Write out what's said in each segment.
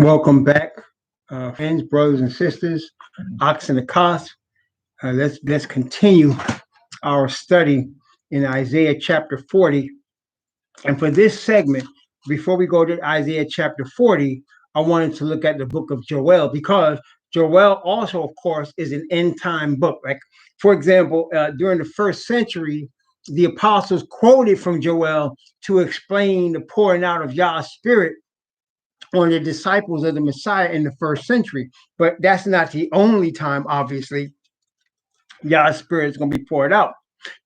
Welcome back, friends, brothers and sisters, Ox and the Cos. Let's continue our study in Isaiah chapter 40. And for this segment, before we go to Isaiah chapter 40, I wanted to look at the book of Joel because Joel also, of course, is an end time book. Like, for example, during the first century, the apostles quoted from Joel to explain the pouring out of Yah's spirit on the disciples of the Messiah in the first century. But that's not the only time, obviously, God's spirit is going to be poured out,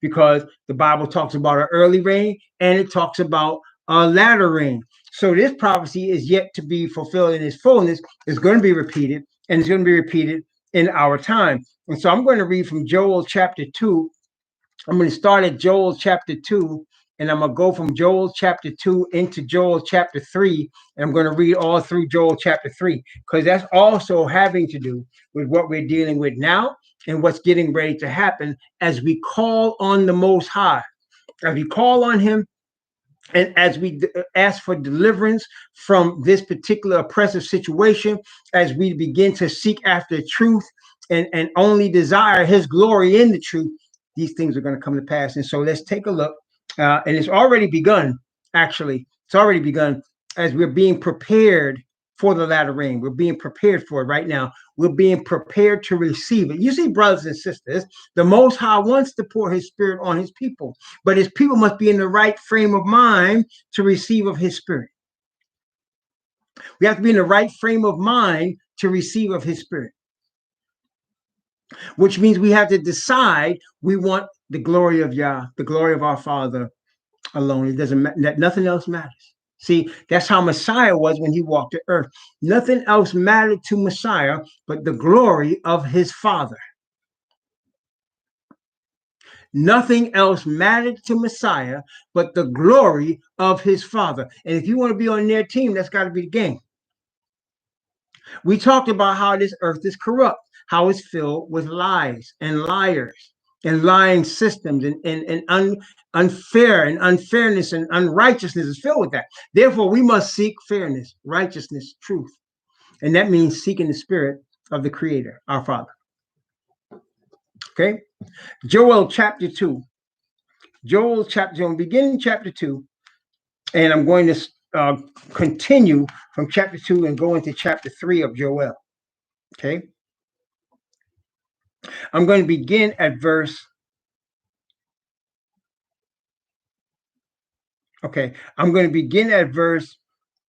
because the Bible talks about an early rain and it talks about a latter rain. So this prophecy is yet to be fulfilled in its fullness. It's going to be repeated, and it's going to be repeated in our time. And so I'm going to read from Joel chapter 2. I'm going to start at Joel chapter 2, and I'm going to go from Joel chapter 2 into Joel chapter 3, and I'm going to read all through Joel chapter 3, because that's also having to do with what we're dealing with now and what's getting ready to happen as we call on the Most High, as we call on Him, and as we ask for deliverance from this particular oppressive situation, as we begin to seek after truth and only desire His glory in the truth, these things are going to come to pass. And so let's take a look. And it's already begun, actually. It's already begun as we're being prepared for the latter rain. We're being prepared for it right now. We're being prepared to receive it. You see, brothers and sisters, the Most High wants to pour His Spirit on His people, but His people must be in the right frame of mind to receive of His Spirit. We have to be in the right frame of mind to receive of His Spirit, which means we have to decide we want the glory of Yah, the glory of our Father alone. It doesn't matter. Nothing else matters. See, that's how Messiah was when He walked the earth. Nothing else mattered to Messiah but the glory of His Father. Nothing else mattered to Messiah but the glory of His Father. And if you want to be on their team, that's got to be the game. We talked about how this earth is corrupt, how it's filled with lies and liars and lying systems and unfair and unfairness and unrighteousness is filled with that. Therefore, we must seek fairness, righteousness, truth. And that means seeking the spirit of the Creator, our Father. Okay? Joel chapter 2. Joel chapter 2. I'm beginning chapter 2, and I'm going to continue from chapter 2 and go into chapter 3 of Joel. Okay? I'm going to begin at verse. Okay, I'm going to begin at verse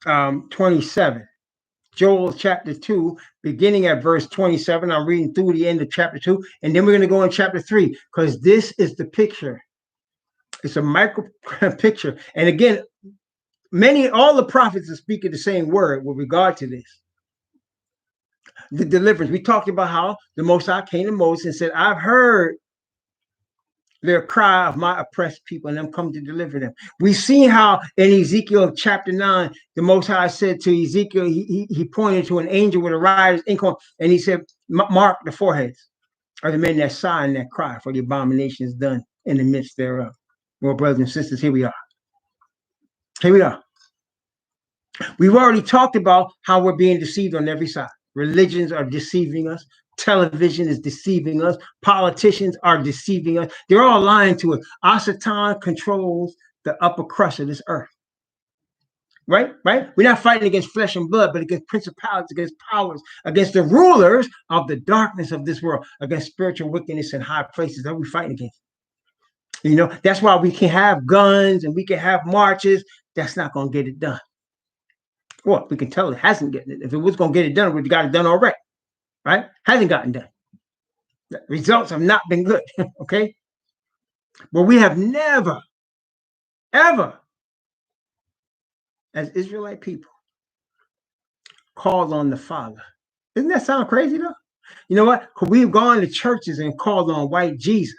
27. Joel chapter 2, beginning at verse 27. I'm reading through the end of chapter 2, and then we're going to go in chapter 3, because this is the picture. It's a micro picture. And again, all the prophets are speaking the same word with regard to this. The deliverance. We talked about how the Most High came to Moses and said, I've heard their cry of my oppressed people, and I'm come to deliver them. We've seen how in Ezekiel chapter 9, the Most High said to Ezekiel, he pointed to an angel with a rider's inkhorn, and he said, mark the foreheads of the men that sigh and that cry, for the abomination is done in the midst thereof. Well, brothers and sisters, here we are. Here we are. We've already talked about how we're being deceived on every side. Religions are deceiving us. Television is deceiving us. Politicians are deceiving us. They're all lying to us. Satan controls the upper crust of this earth. Right? We're not fighting against flesh and blood, but against principalities, against powers, against the rulers of the darkness of this world, against spiritual wickedness in high places. That we're fighting against. You know, that's why we can have guns and we can have marches. That's not going to get it done. Well, we can tell it hasn't gotten it. If it was going to get it done, we'd got it done already. Right? Hasn't gotten done. The results have not been good. Okay? But we have never, ever, as Israelite people, called on the Father. Doesn't that sound crazy though? You know what? We've gone to churches and called on white Jesus.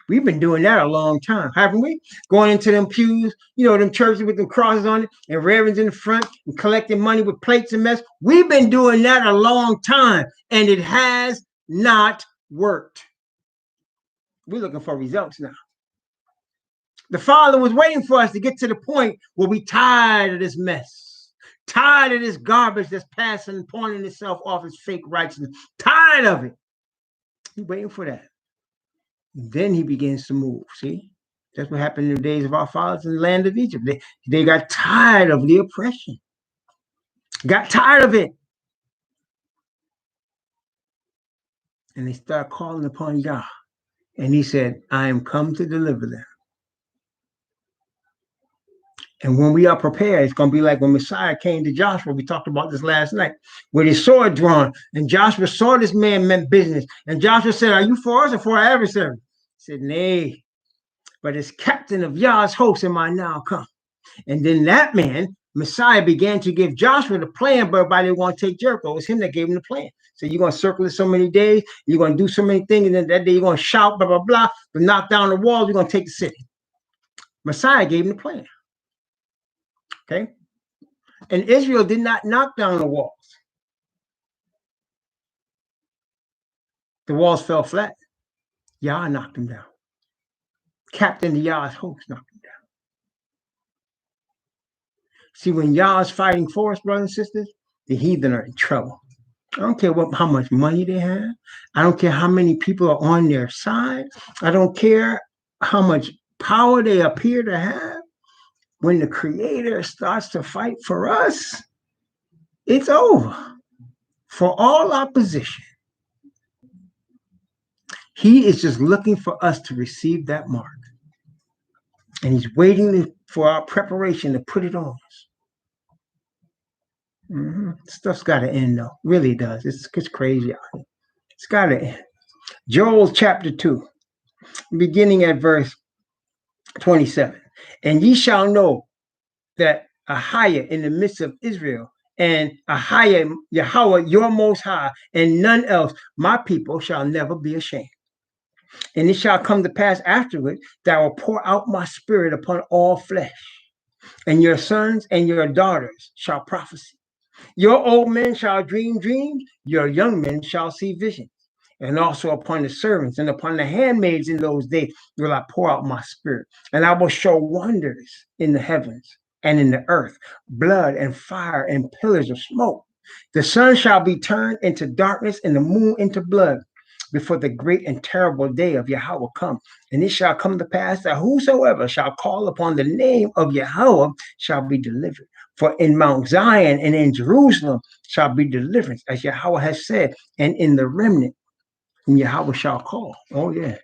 We've been doing that a long time, haven't we? Going into them pews, you know, them churches with the crosses on it and reverends in the front and collecting money with plates and mess. We've been doing that a long time, and it has not worked. We're looking for results now. The Father was waiting for us to get to the point where we tired of this mess, Tired of this garbage that's passing and pointing itself off as fake righteousness. Tired of it. He's waiting for that. Then he begins to move. See? That's what happened in the days of our fathers in the land of Egypt. They got tired of the oppression. Got tired of it. And they started calling upon Yah. And he said, I am come to deliver them. And when we are prepared, it's going to be like when Messiah came to Joshua. We talked about this last night, with his sword drawn. And Joshua saw this man meant business. And Joshua said, are you for us or for our adversary? He said, nay, but as captain of Yah's host am I now come. And then that man, Messiah, began to give Joshua the plan, but everybody want to take Jericho. It was him that gave him the plan. So you're going to circle it so many days, you're going to do so many things, and then that day you're going to shout, blah, blah, blah, but knock down the walls, you're going to take the city. Messiah gave him the plan. Okay? And Israel did not knock down the walls. The walls fell flat. Yah knocked them down. Captain of Yah's host knocked them down. See, when Yah's fighting for us, brothers and sisters, the heathen are in trouble. I don't care how much money they have. I don't care how many people are on their side. I don't care how much power they appear to have. When the Creator starts to fight for us, it's over. For all opposition, he is just looking for us to receive that mark. And he's waiting for our preparation to put it on us. Stuff's got to end, though. Really does. It's crazy out here. It's got to end. Joel chapter 2, beginning at verse 27. And ye shall know that Ahijah in the midst of Israel, and Ahijah, Yahweh, your most high, and none else, my people shall never be ashamed. And it shall come to pass afterward that I will pour out my spirit upon all flesh, and your sons and your daughters shall prophesy. Your old men shall dream dreams, your young men shall see visions. And also upon the servants and upon the handmaids in those days will I pour out my spirit. And I will show wonders in the heavens and in the earth, blood and fire and pillars of smoke. The sun shall be turned into darkness and the moon into blood before the great and terrible day of Yahweh come. And it shall come to pass that whosoever shall call upon the name of Yahweh shall be delivered. For in Mount Zion and in Jerusalem shall be deliverance, as Yahweh has said, and in the remnant whom Yahweh shall call. Oh, yeah.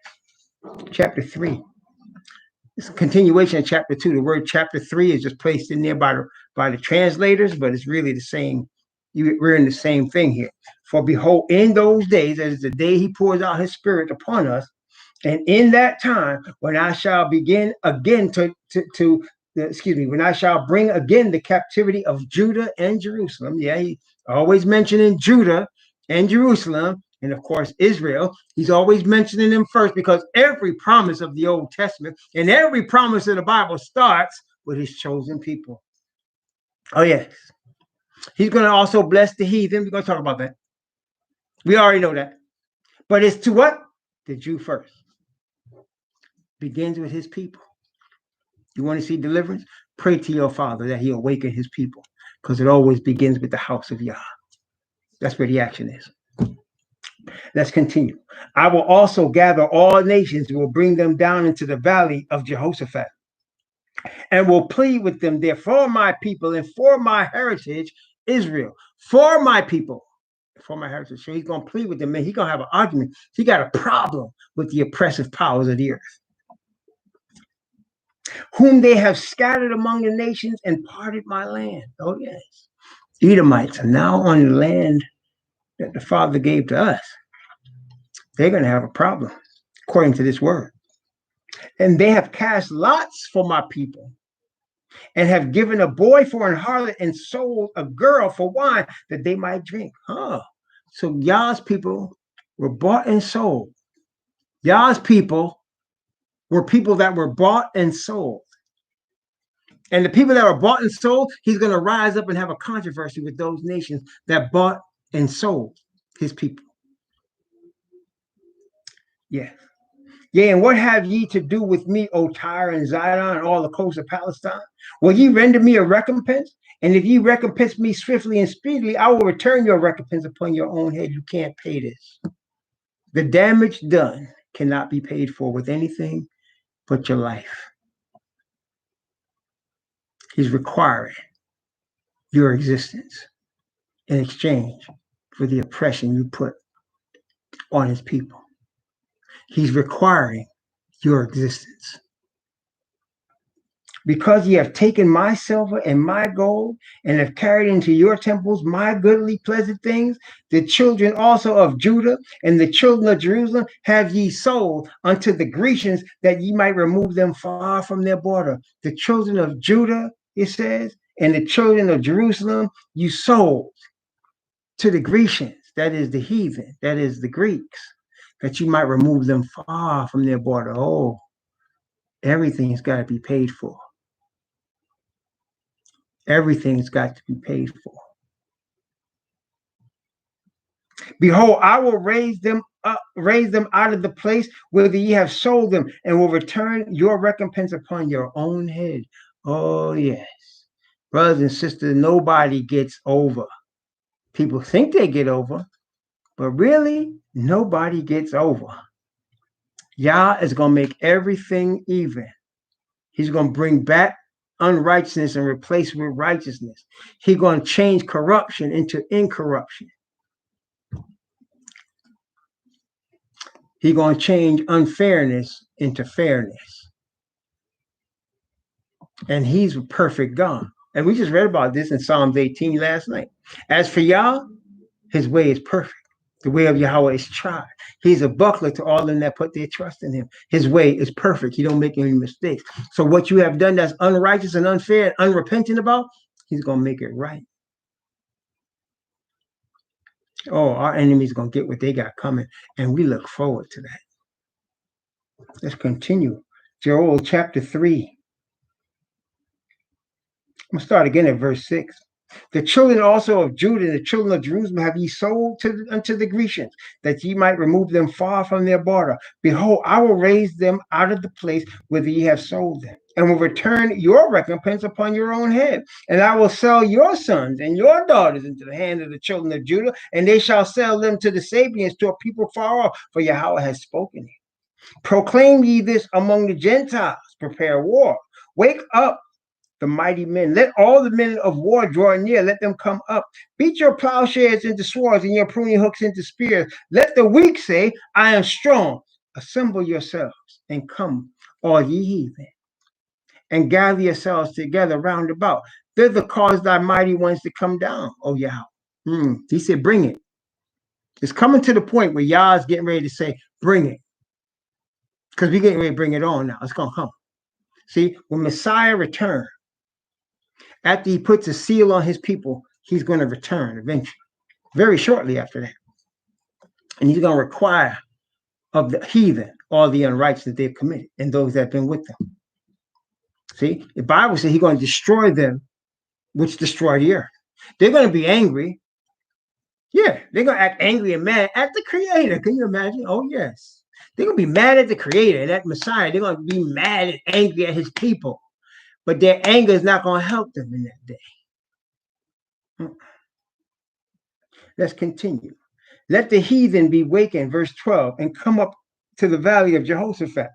Chapter 3. It's a continuation of chapter 2. The word chapter 3 is just placed in there by the translators, but it's really the same. We're in the same thing here. For behold, in those days, that is the day he pours out his spirit upon us, and in that time, when I shall begin again when I shall bring again the captivity of Judah and Jerusalem. Yeah, he always mentioning Judah and Jerusalem, and of course Israel. He's always mentioning them first because every promise of the Old Testament and every promise of the Bible starts with his chosen people. Oh, yes. He's going to also bless the heathen. We're going to talk about that. We already know that. But it's to what? The Jew first. Begins with his people. You want to see deliverance? Pray to your Father that he awaken his people, because it always begins with the house of Yah. That's where the action is. Let's continue. I will also gather all nations and will bring them down into the valley of Jehoshaphat, and will plead with them there for my people and for my heritage, Israel. For my people, for my heritage. So he's going to plead with them, and he's going to have an argument. He got a problem with the oppressive powers of the earth, whom they have scattered among the nations and parted my land. Oh, yes. Edomites are now on the land that the Father gave to us. They're going to have a problem, according to this word. And they have cast lots for my people, and have given a boy for an harlot and sold a girl for wine that they might drink. So Yah's people were bought and sold. Yah's people were people that were bought and sold. And the people that were bought and sold, he's going to rise up and have a controversy with those nations that bought and sold his people. Yeah. Yea, and what have ye to do with me, O Tyre and Zidon, and all the coasts of Palestine? Will ye render me a recompense? And if you recompense me swiftly and speedily, I will return your recompense upon your own head. You can't pay this. The damage done cannot be paid for with anything but your life. He's requiring your existence in exchange for the oppression you put on his people. He's requiring your existence. Because ye have taken my silver and my gold, and have carried into your temples my goodly pleasant things, the children also of Judah and the children of Jerusalem have ye sold unto the Grecians, that ye might remove them far from their border. The children of Judah, it says, and the children of Jerusalem you sold to the Grecians, that is the heathen, that is the Greeks, that you might remove them far from their border. Oh, everything's got to be paid for. Everything's got to be paid for. Behold, I will raise them out of the place whither ye have sold them, and will return your recompense upon your own head. Oh, yes. Brothers and sisters, nobody gets over. People think they get over, but really, nobody gets over. Yah is going to make everything even. He's going to bring back unrighteousness and replace with righteousness. He's going to change corruption into incorruption. He's going to change unfairness into fairness. And he's a perfect God. And we just read about this in Psalms 18 last night. As for Yah, his way is perfect. The way of Yahweh is tried. He's a buckler to all of them that put their trust in him. His way is perfect. He don't make any mistakes. So what you have done that's unrighteous and unfair and unrepentant about, he's going to make it right. Oh, our enemies going to get what they got coming. And we look forward to that. Let's continue. Joel chapter 3. I'm going to start again at verse 6. The children also of Judah and the children of Jerusalem have ye sold unto the Grecians, that ye might remove them far from their border. Behold, I will raise them out of the place whither ye have sold them, and will return your recompense upon your own head. And I will sell your sons and your daughters into the hand of the children of Judah, and they shall sell them to the Sabians, to a people far off, for Yahweh has spoken it. Proclaim ye this among the Gentiles, prepare war. Wake up the mighty men. Let all the men of war draw near. Let them come up. Beat your plowshares into swords and your pruning hooks into spears. Let the weak say, I am strong. Assemble yourselves and come, all ye heathen, and gather yourselves together round about. Thither cause thy mighty ones to come down, O Yahweh. He said, bring it. It's coming to the point where Yah is getting ready to say, bring it. Because we're getting ready to bring it on now. It's going to come. See, when Messiah returns, after he puts a seal on his people, he's going to return eventually, very shortly after that. And he's going to require of the heathen all the unrighteousness they've committed and those that have been with them. See, the Bible says he's going to destroy them, which destroy the earth. They're going to be angry. Yeah, they're going to act angry and mad at the Creator. Can you imagine? Oh, yes. They're going to be mad at the Creator and at Messiah. They're going to be mad and angry at his people. But their anger is not going to help them in that day. Let's continue. Let the heathen be wakened, verse 12, and come up to the valley of Jehoshaphat.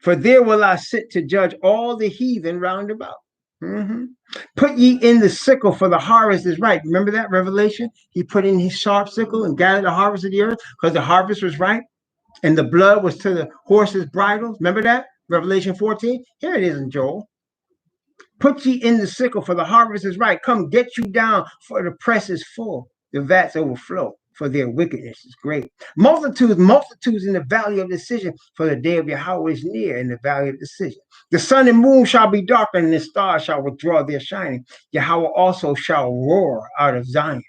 For there will I sit to judge all the heathen round about. Put ye in the sickle, for the harvest is ripe. Remember that Revelation? He put in his sharp sickle and gathered the harvest of the earth because the harvest was ripe and the blood was to the horses' bridles. Remember that? Revelation 14. Here it is in Joel. Put ye in the sickle, for the harvest is ripe. Come, get you down, for the press is full. The vats overflow, for their wickedness is great. Multitudes in the valley of decision, for the day of Yahweh is near in the valley of decision. The sun and moon shall be darkened, and the stars shall withdraw their shining. Yahweh also shall roar out of Zion,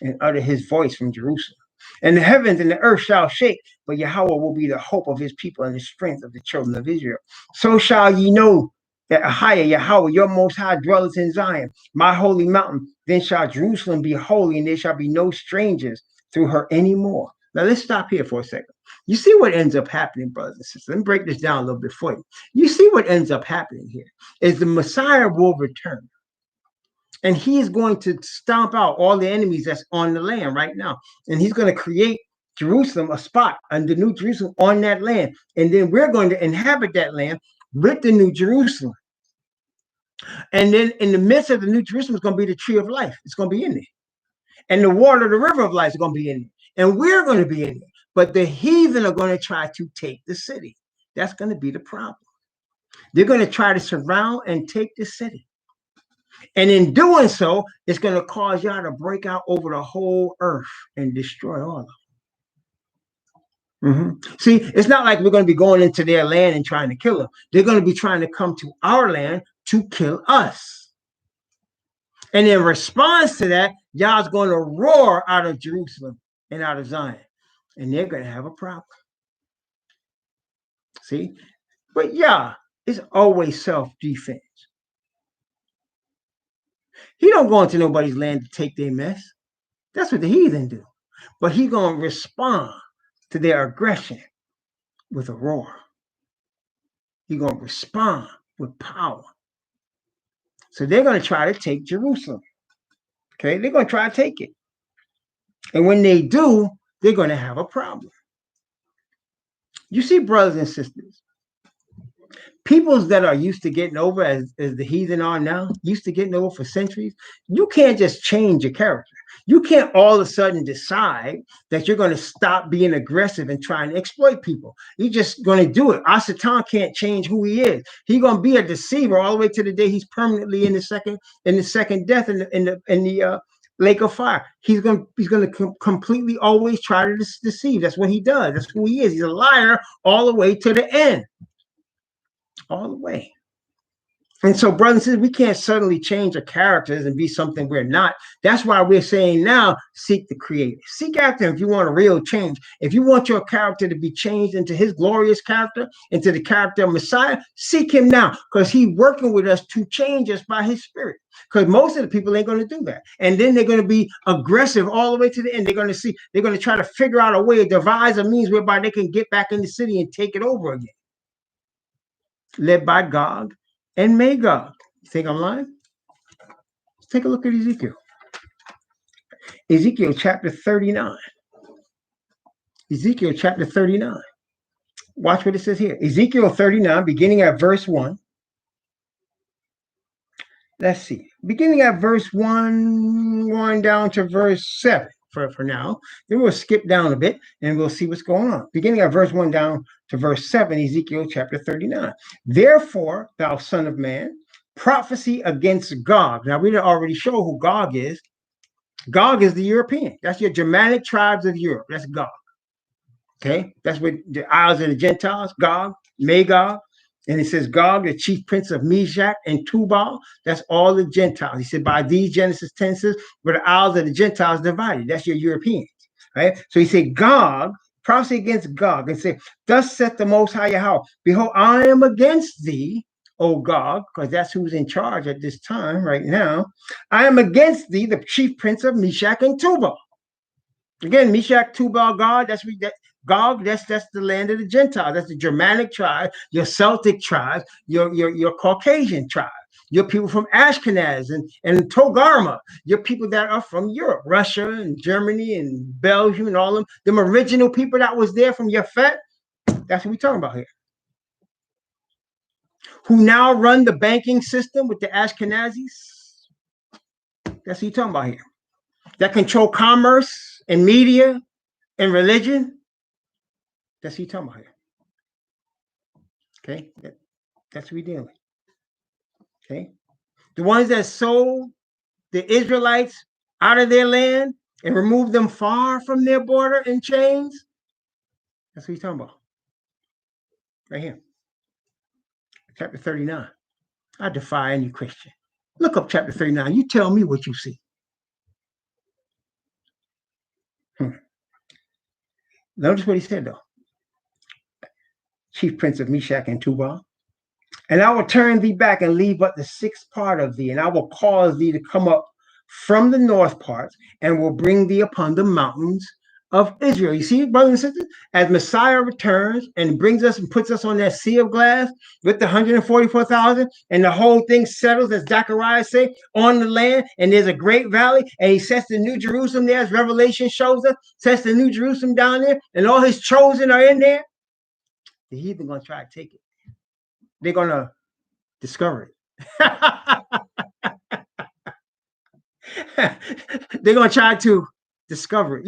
and utter his voice from Jerusalem. And the heavens and the earth shall shake, but Yahweh will be the hope of his people and the strength of the children of Israel. So shall ye know that Ahia, Yahweh, your most high dwelleth in Zion, my holy mountain. Then shall Jerusalem be holy, and there shall be no strangers through her anymore. Now let's stop here for a second. You see what ends up happening, brothers and sisters. Let me break this down a little bit for you. You see what ends up happening here is the Messiah will return. And he's going to stomp out all the enemies that's on the land right now. And he's going to create Jerusalem, a spot, and the new Jerusalem on that land. And then we're going to inhabit that land with the new Jerusalem. And then in the midst of the new Jerusalem is going to be the tree of life. It's going to be in there. And the water, the river of life is going to be in there. And we're going to be in there. But the heathen are going to try to take the city. That's going to be the problem. They're going to try to surround and take the city. And in doing so, it's going to cause y'all to break out over the whole earth and destroy all of them. See, it's not like we're going to be going into their land and trying to kill them. They're going to be trying to come to our land to kill us. And in response to that, y'all's going to roar out of Jerusalem and out of Zion. And they're going to have a problem. See? But yeah, it's always self-defense. He don't go into nobody's land to take their mess. That's what the heathen do. But he's going to respond to their aggression with a roar. He's going to respond with power. So they're going to try to take Jerusalem. Okay? They're going to try to take it. And when they do, they're going to have a problem. You see, brothers and sisters, peoples that are used to getting over as the heathen are now, used to getting over for centuries, you can't just change your character. You can't all of a sudden decide that you're going to stop being aggressive and trying to exploit people. You're just going to do it. Our Satan can't change who he is. He's going to be a deceiver all the way to the day he's permanently in the second death in the lake of fire. He's going to completely always try to deceive. That's what he does. That's who he is. He's a liar all the way to the end. All the way. And so, brothers and sisters, we can't suddenly change our characters and be something we're not. That's why we're saying now, seek the Creator. Seek after him if you want a real change. If you want your character to be changed into his glorious character, into the character of Messiah, seek him now, because he's working with us to change us by his spirit. Because most of the people ain't going to do that. And then they're going to be aggressive all the way to the end. They're going to try to figure out a way, devise a means whereby they can get back in the city and take it over again. Led by Gog and Magog. You think I'm lying? Let's take a look at Ezekiel. Ezekiel chapter 39. Ezekiel chapter 39. Watch what it says here. Ezekiel 39, beginning at verse 1. Let's see. Beginning at verse 1, going down to verse 7 for now. Then we'll skip down a bit and we'll see what's going on. Beginning at verse 1 down to verse 7, Ezekiel chapter 39. Therefore, thou son of man, prophecy against Gog. Now, we did already show who Gog is. Gog is the European. That's your Germanic tribes of Europe. That's Gog. Okay? That's what the Isles of the Gentiles, Gog, Magog. And it says Gog, the chief prince of Meshach and Tubal. That's all the Gentiles. He said, by these Genesis tenses were the Isles of the Gentiles divided. That's your Europeans. Right? So he said, Gog, prophecy against Gog, and say, thus saith the Most High Yahweh, behold, I am against thee, O Gog, because that's who's in charge at this time right now. I am against thee, the chief prince of Meshach and Tubal. Again, Meshach, Tubal, Gog, Gog, that's the land of the Gentiles. That's the Germanic tribe, your Celtic tribes, your Caucasian tribe, your people from Ashkenaz and Togarmah, your people that are from Europe, Russia and Germany and Belgium and all them original people that was there from Yafet. That's what we're talking about here. Who now run the banking system with the Ashkenazis. That's what you're talking about here. That control commerce and media and religion. That's what you're talking about here. Okay, that's what we're dealing with. Okay, the ones that sold the Israelites out of their land and removed them far from their border in chains. That's what you're talking about. Right here. Chapter 39. I defy any Christian. Look up chapter 39. You tell me what you see. Notice what he said, though. Chief prince of Meshach and Tubal. And I will turn thee back and leave but the sixth part of thee, and I will cause thee to come up from the north parts, and will bring thee upon the mountains of Israel. You see, brothers and sisters, as Messiah returns and brings us and puts us on that sea of glass with the 144,000, and the whole thing settles, as Zechariah say, on the land, and there's a great valley, and he sets the New Jerusalem there, as Revelation shows us, sets the New Jerusalem down there, and all his chosen are in there. The heathen gonna try to take it. They're gonna discover it. They're gonna try to discover it,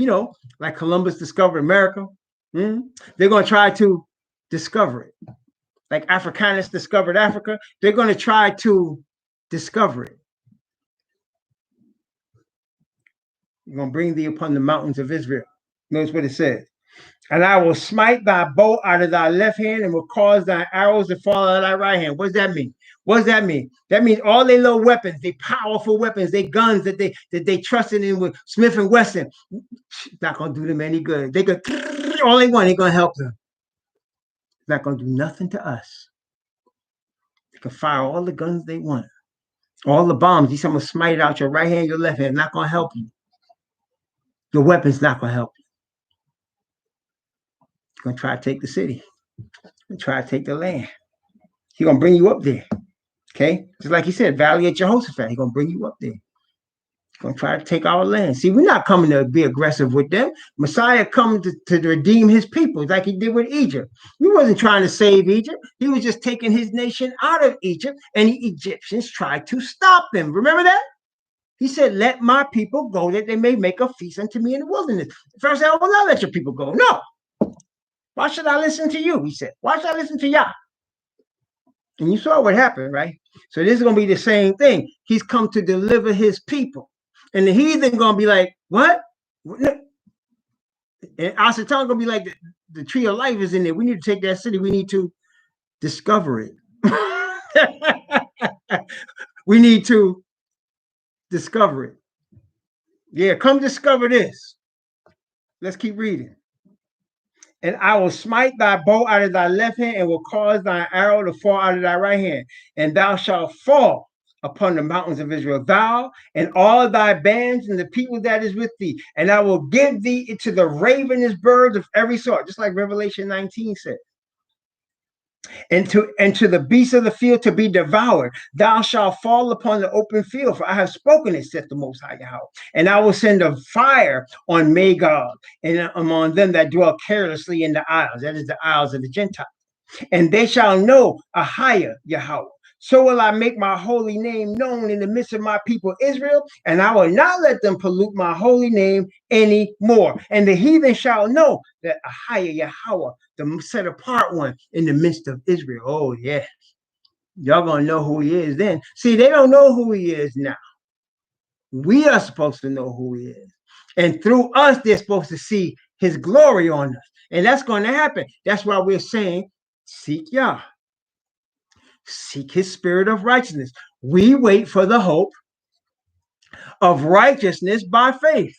like Columbus discovered America. They're gonna try to discover it, like Africanus discovered Africa. They're gonna try to discover it. You're gonna bring thee upon the mountains of Israel. Notice what it says. And I will smite thy bow out of thy left hand and will cause thy arrows to fall out of thy right hand. What does that mean? What does that mean? That means all their little weapons, they powerful weapons, they guns that they trusted in with Smith and Wesson. It's not gonna do them any good. They could all they want, ain't gonna help them. It's not gonna do nothing to us. They can fire all the guns they want, all the bombs. These someone smite it out your right hand, your left hand. Not gonna help you. Your weapon's not gonna help you. You're gonna try to take the city. And try to take the land. He's gonna bring you up there. Okay, just like he said, Valley of Jehoshaphat. He's gonna bring you up there. He's gonna try to take our land. See, we're not coming to be aggressive with them. Messiah coming to redeem his people, like he did with Egypt. He wasn't trying to save Egypt. He was just taking his nation out of Egypt, and the Egyptians tried to stop them. Remember that? He said, "Let my people go, that they may make a feast unto me in the wilderness." First, I will not let your people go. No. Why should I listen to you? He said. Why should I listen to Yah? And you saw what happened, right? So this is going to be the same thing. He's come to deliver his people. And the heathen going to be like, what? And Asatan going to be like, the tree of life is in there. We need to take that city. We need to discover it. We need to discover it. Yeah, come discover this. Let's keep reading. And I will smite thy bow out of thy left hand, and will cause thy arrow to fall out of thy right hand. And thou shalt fall upon the mountains of Israel, thou and all thy bands and the people that is with thee. And I will give thee into the ravenous birds of every sort, just like Revelation 19 said. And to the beasts of the field to be devoured. Thou shalt fall upon the open field, for I have spoken it, saith the Most High Yahweh. And I will send a fire on Magog and among them that dwell carelessly in the isles, that is the isles of the Gentiles. And they shall know Ahia Yahweh. So will I make my holy name known in the midst of my people Israel, and I will not let them pollute my holy name anymore. And the heathen shall know that Ahia Yahweh, the set apart one in the midst of Israel. Oh, yes. Y'all gonna know who he is then. See, they don't know who he is now. We are supposed to know who he is. And through us, they're supposed to see his glory on us. And that's going to happen. That's why we're saying, seek Yah. Seek his spirit of righteousness. We wait for the hope of righteousness by faith.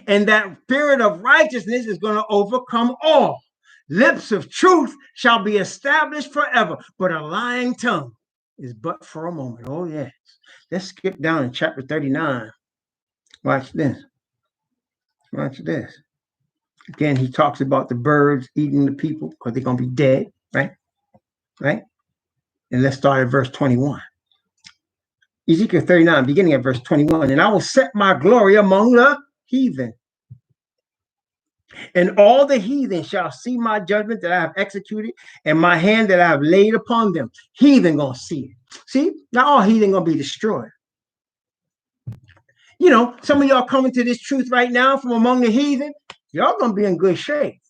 And that spirit of righteousness is going to overcome all. Lips of truth shall be established forever, but a lying tongue is but for a moment. Oh, yes. Let's skip down in chapter 39. Watch this. Watch this. Again, he talks about the birds eating the people because they're going to be dead, right? Right? And let's start at verse 21. Ezekiel 39, beginning at verse 21. And I will set my glory among the heathen. And all the heathen shall see my judgment that I have executed, and my hand that I have laid upon them. Heathen gonna see it. See, not all heathen gonna be destroyed. You know, some of y'all coming to this truth right now from among the heathen, y'all gonna be in good shape.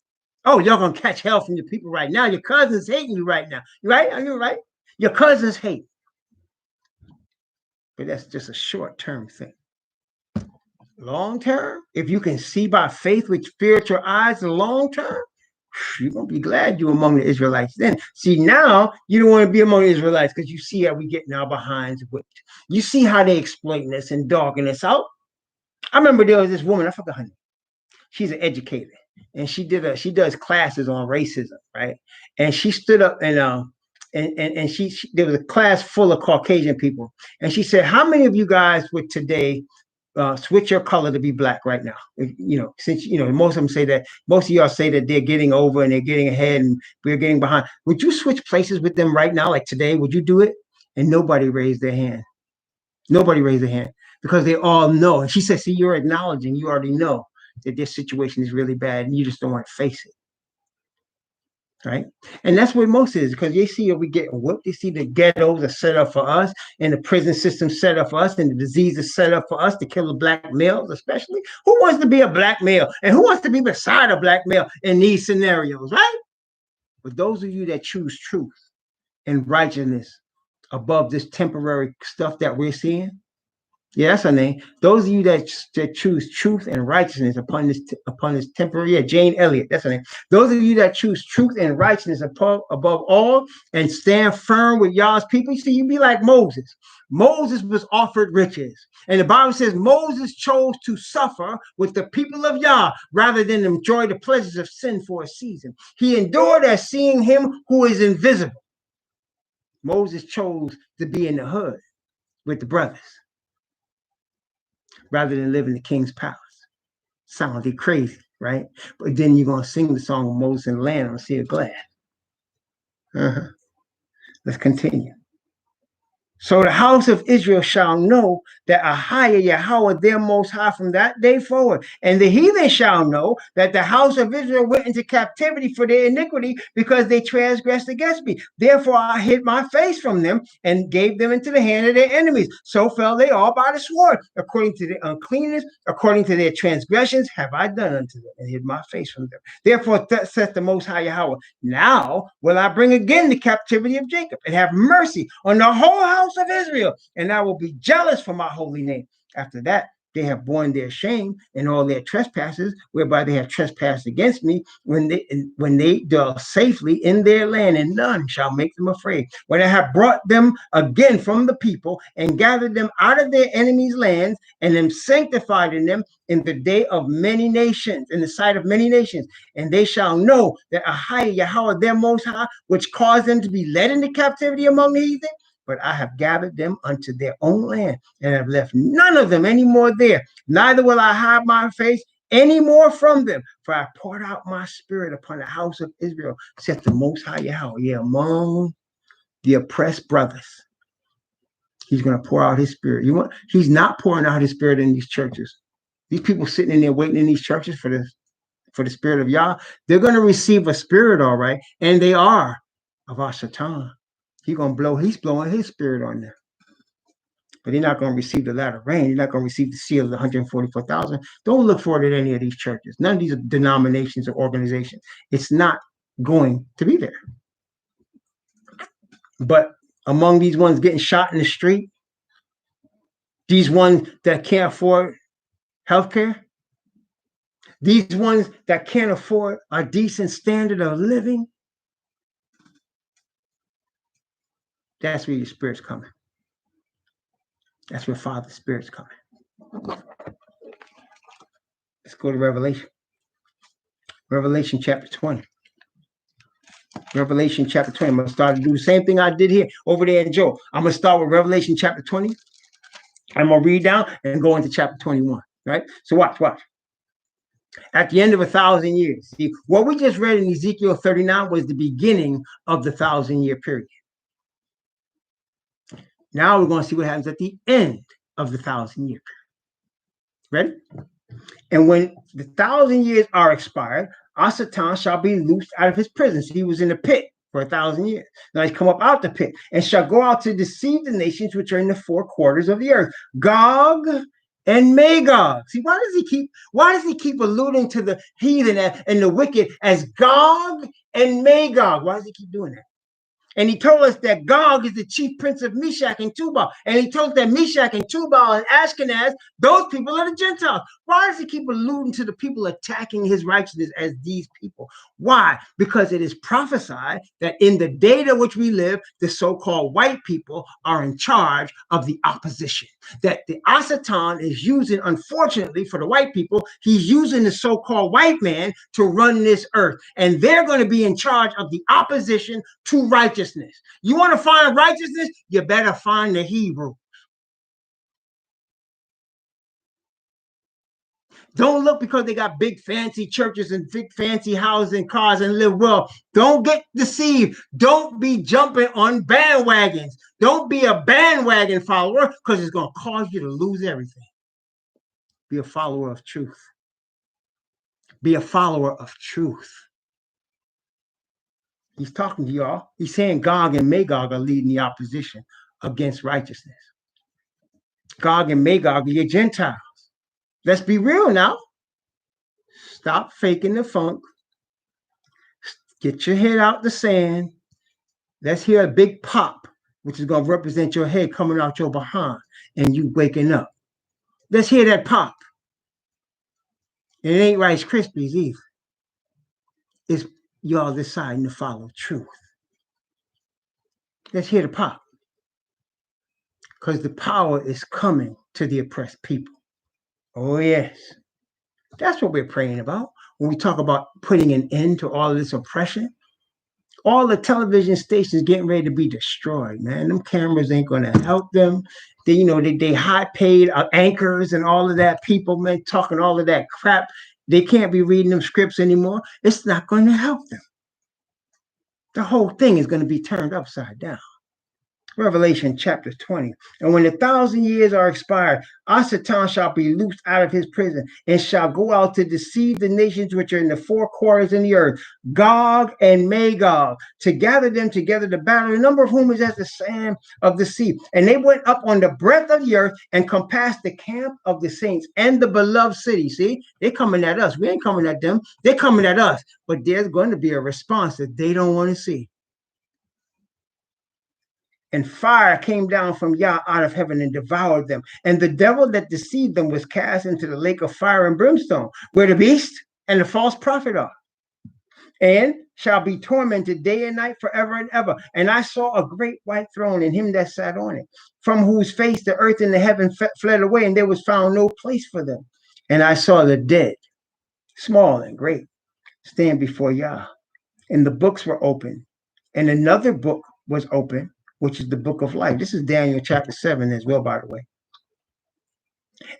Oh, y'all gonna catch hell from your people right now. Your cousins hating you right now. Right? Are you right? Your cousins hate. But that's just a short-term thing. Long term, if you can see by faith with spiritual eyes, the long term, you're gonna be glad you're among the Israelites. Then see, now you don't want to be among the Israelites because you see how we getting our behinds whipped. You see how they exploiting us and dogging us out. I remember there was this woman, I forgot her name. She's an educator, and she does classes on racism, right? And she stood up and she there was a class full of Caucasian people, and she said, "How many of you guys would today switch your color to be black right now. Since most of them say that, most of y'all say that they're getting over and they're getting ahead and we're getting behind. Would you switch places with them right now, like today? Would you do it? And nobody raised their hand. Nobody raised their hand because they all know. And she said, "See, you're acknowledging. You already know that this situation is really bad, and you just don't want to face it." Right. And that's what most is, because they see we get whooped. They see the ghettos are set up for us and the prison system set up for us and the disease is set up for us to kill the black males, especially. Who wants to be a black male and who wants to be beside a black male in these scenarios, right? But those of you that choose truth and righteousness above this temporary stuff that we're seeing, yeah, that's her name. Those of you that choose truth and righteousness upon this temporary, yeah, Jane Elliott, that's her name. Those of you that choose truth and righteousness above all and stand firm with y'all's people, you see, you be like Moses. Moses was offered riches. And the Bible says Moses chose to suffer with the people of Yah rather than enjoy the pleasures of sin for a season. He endured as seeing him who is invisible. Moses chose to be in the hood with the brothers rather than live in the king's palace. Sounded crazy, right? But then you're going to sing the song of Moses in the land on Sea of Glass. Let's continue. So the house of Israel shall know that Ahia Yahweh their most high from that day forward. And the heathen shall know that the house of Israel went into captivity for their iniquity because they transgressed against me. Therefore I hid my face from them and gave them into the hand of their enemies. So fell they all by the sword. According to their uncleanness, according to their transgressions, have I done unto them and hid my face from them. Therefore saith the most high Yahweh, now will I bring again the captivity of Jacob and have mercy on the whole house of Israel, and I will be jealous for my holy name. After that, they have borne their shame and all their trespasses, whereby they have trespassed against me, when they dwell safely in their land, and none shall make them afraid. When I have brought them again from the people and gathered them out of their enemies' lands, and am sanctified in them in the day of many nations, in the sight of many nations, and they shall know that Ahia Yahweh their most high, which caused them to be led into captivity among the heathen. But I have gathered them unto their own land, and have left none of them any more there. Neither will I hide my face any more from them, for I poured out my spirit upon the house of Israel, saith the Most High Yahweh. Yeah, among the oppressed brothers, he's going to pour out his spirit. He's not pouring out his spirit in these churches. These people sitting in there waiting in these churches for the spirit of Yah, they're going to receive a spirit, all right, and they are of Ashatan. He's blowing his spirit on them. But they're not going to receive the latter rain. You're not going to receive the seal of the 144,000. Don't look for it at any of these churches. None of these denominations or organizations. It's not going to be there. But among these ones getting shot in the street, these ones that can't afford healthcare, these ones that can't afford a decent standard of living, that's where your spirit's coming. That's where Father's Spirit's coming. Let's go to Revelation. Revelation chapter 20. Revelation chapter 20. I'm going to start to do the same thing I did here over there in Joel. I'm going to start with Revelation chapter 20. I'm going to read down and go into chapter 21. Right? So watch. At the end of 1,000 years. See, what we just read in Ezekiel 39 was the beginning of the 1,000-year period. Now we're going to see what happens at the end of the 1,000-year period. Ready? And when the 1,000 years are expired, Asatan shall be loosed out of his prison. So he was in the pit for 1,000 years. Now he's come up out the pit and shall go out to deceive the nations which are in the four quarters of the earth, Gog and Magog. See, why does he keep alluding to the heathen and the wicked as Gog and Magog? Why does he keep doing that? And he told us that Gog is the chief prince of Meshach and Tubal. And he told us that Meshach and Tubal and Ashkenaz, those people are the Gentiles. Why does he keep alluding to the people attacking his righteousness as these people? Why? Because it is prophesied that in the day to which we live, the so-called white people are in charge of the opposition. That the Asatan is using, unfortunately for the white people, he's using the so-called white man to run this earth. And they're going to be in charge of the opposition to righteousness. You want to find righteousness? You better find the Hebrew. Don't look because they got big fancy churches and big fancy houses and cars and live well. Don't get deceived. Don't be jumping on bandwagons. Don't be a bandwagon follower because it's going to cause you to lose everything. Be a follower of truth. Be a follower of truth. He's talking to y'all. He's saying Gog and Magog are leading the opposition against righteousness. Gog and Magog are your Gentiles. Let's be real now. Stop faking the funk. Get your head out the sand. Let's hear a big pop, which is going to represent your head coming out your behind and you waking up. Let's hear that pop. And it ain't Rice Krispies either. It's y'all deciding to follow truth. Let's hear the pop. Because the power is coming to the oppressed people. Oh, yes. That's what we're praying about. When we talk about putting an end to all of this oppression, all the television stations getting ready to be destroyed, man. Them cameras ain't going to help them. They high paid anchors and all of that people, man, talking all of that crap. They can't be reading them scripts anymore. It's not going to help them. The whole thing is going to be turned upside down. Revelation chapter 20. And when 1,000 years are expired, Satan shall be loosed out of his prison and shall go out to deceive the nations which are in the four quarters of the earth, Gog and Magog, to gather them together to battle, the number of whom is as the sand of the sea. And they went up on the breadth of the earth and compassed the camp of the saints and the beloved city. See, they're coming at us. We ain't coming at them. They're coming at us. But there's going to be a response that they don't want to see. And fire came down from Yah out of heaven and devoured them. And the devil that deceived them was cast into the lake of fire and brimstone, where the beast and the false prophet are, and shall be tormented day and night forever and ever. And I saw a great white throne and him that sat on it, from whose face the earth and the heaven fled away, and there was found no place for them. And I saw the dead, small and great, stand before Yah. And the books were open. And another book was open, which is the book of life. This is Daniel chapter 7 as well, by the way.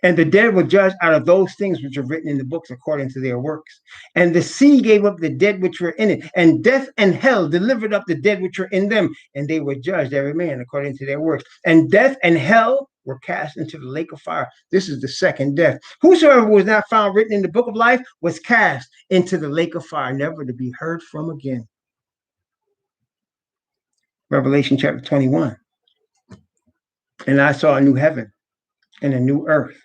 And the dead were judged out of those things which are written in the books according to their works. And the sea gave up the dead which were in it, and death and hell delivered up the dead which were in them, and they were judged, every man according to their works. And death and hell were cast into the lake of fire. This is the second death. Whosoever was not found written in the book of life was cast into the lake of fire, never to be heard from again. Revelation chapter 21. And I saw a new heaven and a new earth.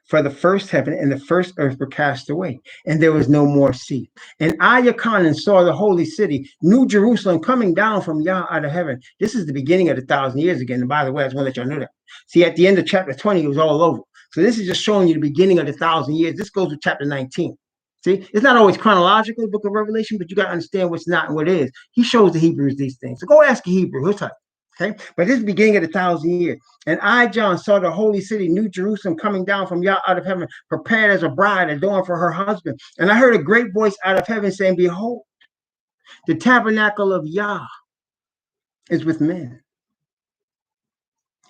For the first heaven and the first earth were cast away, and there was no more sea. And I, Yochanan, saw the holy city, New Jerusalem, coming down from Yah out of heaven. This is the beginning of the 1,000 years again. And by the way, I just want to let y'all know that. See, at the end of chapter 20, it was all over. So this is just showing you the beginning of the 1,000 years. This goes with chapter 19. See, it's not always chronological, the book of Revelation, but you got to understand what's not and what is. He shows the Hebrews these things. So go ask a Hebrew. He'll tell you. Okay, but this is the beginning of the 1,000 years. And I, John, saw the holy city, New Jerusalem, coming down from Yah out of heaven, prepared as a bride adorned for her husband. And I heard a great voice out of heaven saying, behold, the tabernacle of Yah is with men.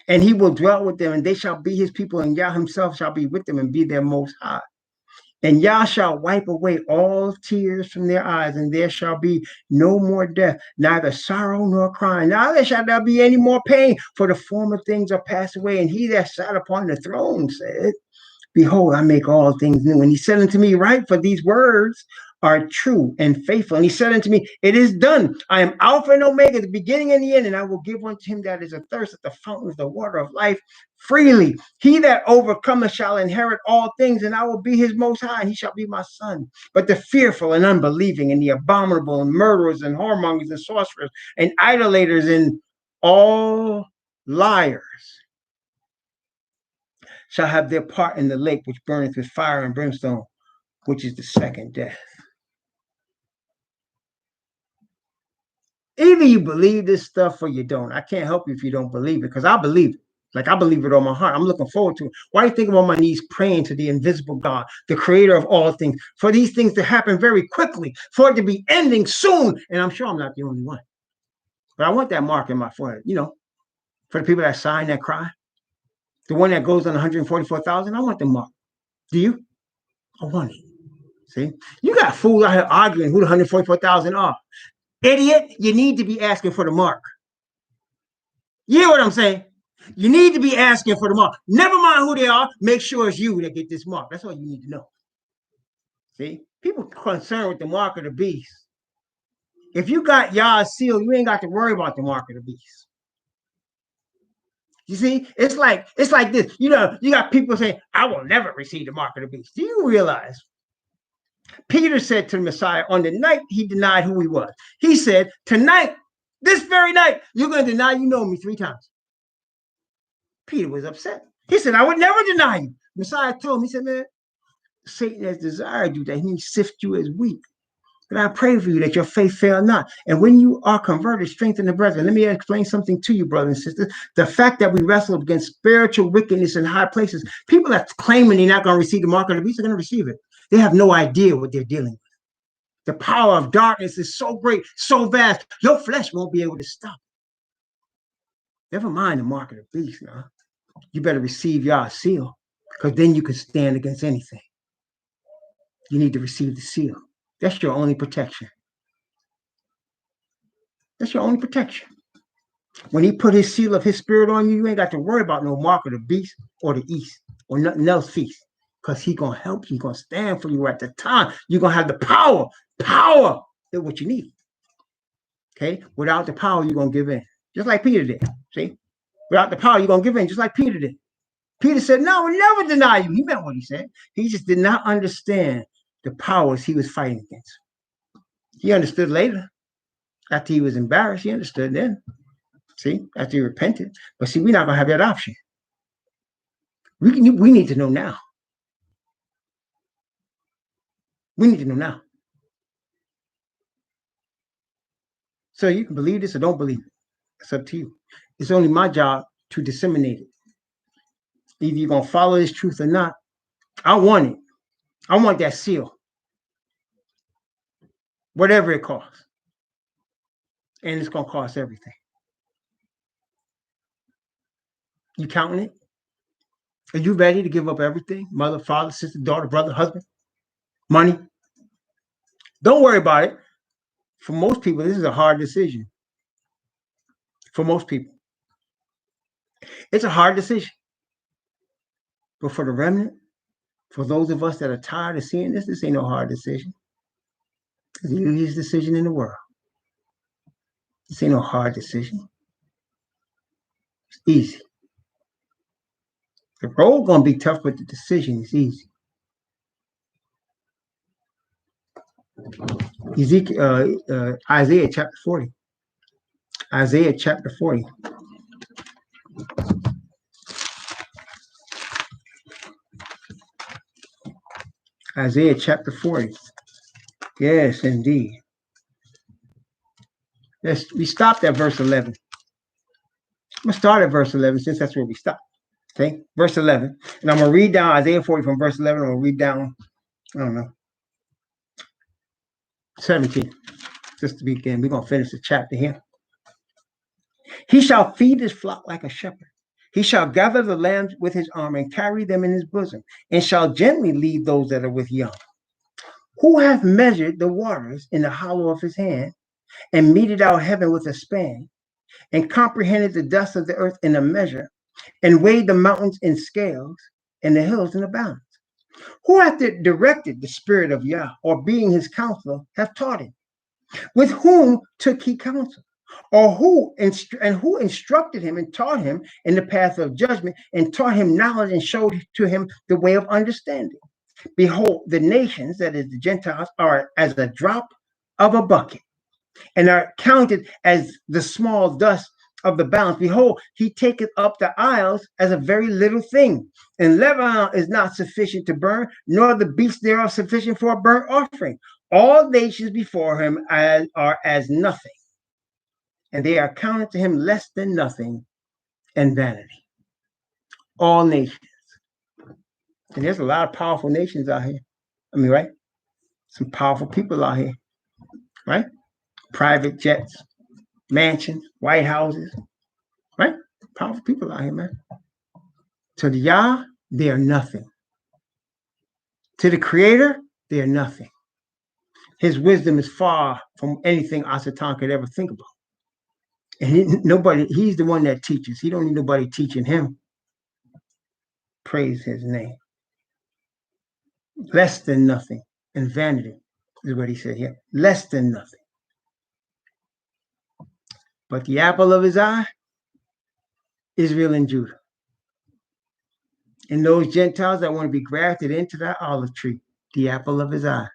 And he will dwell with them, and they shall be his people, and Yah himself shall be with them and be their most high. And Yah shall wipe away all tears from their eyes, and there shall be no more death, neither sorrow nor crying. Now there shall not be any more pain, for the former things are passed away. And he that sat upon the throne said, behold, I make all things new. And he said unto me, write, for these words are true and faithful. And he said unto me, it is done. I am Alpha and Omega, the beginning and the end, and I will give unto him that is athirst at the fountain of the water of life freely. He that overcometh shall inherit all things, and I will be his most high, and he shall be my son. But the fearful and unbelieving and the abominable and murderers and whoremongers and sorcerers and idolaters and all liars shall have their part in the lake which burneth with fire and brimstone, which is the second death. Either you believe this stuff or you don't. I can't help you if you don't believe it, because I believe it. Like, I believe it on my heart. I'm looking forward to it. Why do you think I'm on my knees praying to the invisible God, the creator of all things, for these things to happen very quickly, for it to be ending soon? And I'm sure I'm not the only one. But I want that mark in my forehead, for the people that sign, that cry. The one that goes on 144,000, I want the mark. Do you? I want it. See, you got fools out here arguing who the 144,000 are. Idiot, you need to be asking for the mark. You hear what I'm saying? You need to be asking for the mark. Never mind who they are. Make sure it's you that get this mark. That's all you need to know. See, people concerned with the mark of the beast. If you got Yah's seal, you ain't got to worry about the mark of the beast. You see, it's like this. You know, you got people saying, "I will never receive the mark of the beast." Do you realize? Peter said to the Messiah on the night he denied who he was. He said, "Tonight, this very night, you're going to deny you know me 3 times." Peter was upset. He said, "I would never deny you." Messiah told him, he said, "Man, Satan has desired you that he may sift you as wheat. But I pray for you that your faith fail not. And when you are converted, strengthen the brethren." Let me explain something to you, brothers and sisters. The fact that we wrestle against spiritual wickedness in high places, people that's claiming they're not going to receive the mark of the beast are going to receive it. They have no idea what they're dealing with. The power of darkness is so great, so vast, your flesh won't be able to stop. Never mind the mark of the beast now. You better receive your seal, because then you can stand against anything. You need to receive the seal. That's your only protection. That's your only protection. When he put his seal of his spirit on you, you ain't got to worry about no mark of the beast or the east or nothing else feast, because he's going to help you. He's going to stand for you at the time. You're going to have the power. Power is what you need. Okay? Without the power, you're going to give in. Just like Peter did. See? Without the power, you're going to give in, just like Peter did. Peter said, "No, I will never deny you." He meant what he said. He just did not understand the powers he was fighting against. He understood later. After he was embarrassed, he understood then. See, after he repented. But see, we're not going to have that option. We need to know now. We need to know now. So you can believe this or don't believe it. It's up to you. It's only my job to disseminate it. Either you're going to follow this truth or not. I want it. I want that seal. Whatever it costs. And it's going to cost everything. You counting it? Are you ready to give up everything? Mother, father, sister, daughter, brother, husband, money? Don't worry about it. For most people, this is a hard decision. For most people, it's a hard decision. But for the remnant, for those of us that are tired of seeing this ain't no hard decision. It's the easiest decision in the world. This ain't no hard decision. It's easy. The road gonna be tough, but the decision is easy. Isaiah chapter 40. Isaiah chapter 40. Isaiah chapter 40. Yes, indeed. We stopped at verse 11. I'm going to start at verse 11 since that's where we stopped. Okay, verse 11. And I'm going to read down Isaiah 40 from verse 11. I'm going to read down, 17. Just to begin, we're going to finish the chapter here. "He shall feed his flock like a shepherd. He shall gather the lambs with his arm and carry them in his bosom, and shall gently lead those that are with young. Who hath measured the waters in the hollow of his hand, and meted out heaven with a span, and comprehended the dust of the earth in a measure, and weighed the mountains in scales, and the hills in a balance? Who hath directed the spirit of Yah, or being his counselor, hath taught him? With whom took he counsel? Or who instructed him and taught him in the path of judgment, and taught him knowledge, and showed to him the way of understanding? Behold, the nations, that is the Gentiles, are as a drop of a bucket, and are counted as the small dust of the balance. Behold, he taketh up the isles as a very little thing. And Lebanon is not sufficient to burn, nor the beasts thereof sufficient for a burnt offering. All nations before him are as nothing, and they are counted to him less than nothing and vanity." All nations. And there's a lot of powerful nations out here. I mean, right? Some powerful people out here, right? Private jets, mansions, White Houses, right? Powerful people out here, man. To the Yah, they are nothing. To the Creator, they are nothing. His wisdom is far from anything Asatan could ever think about. And he's the one that teaches. He don't need nobody teaching him. Praise his name. Less than nothing and vanity is what he said here. Less than nothing. But the apple of his eye, Israel and Judah. And those Gentiles that want to be grafted into that olive tree, the apple of his eye.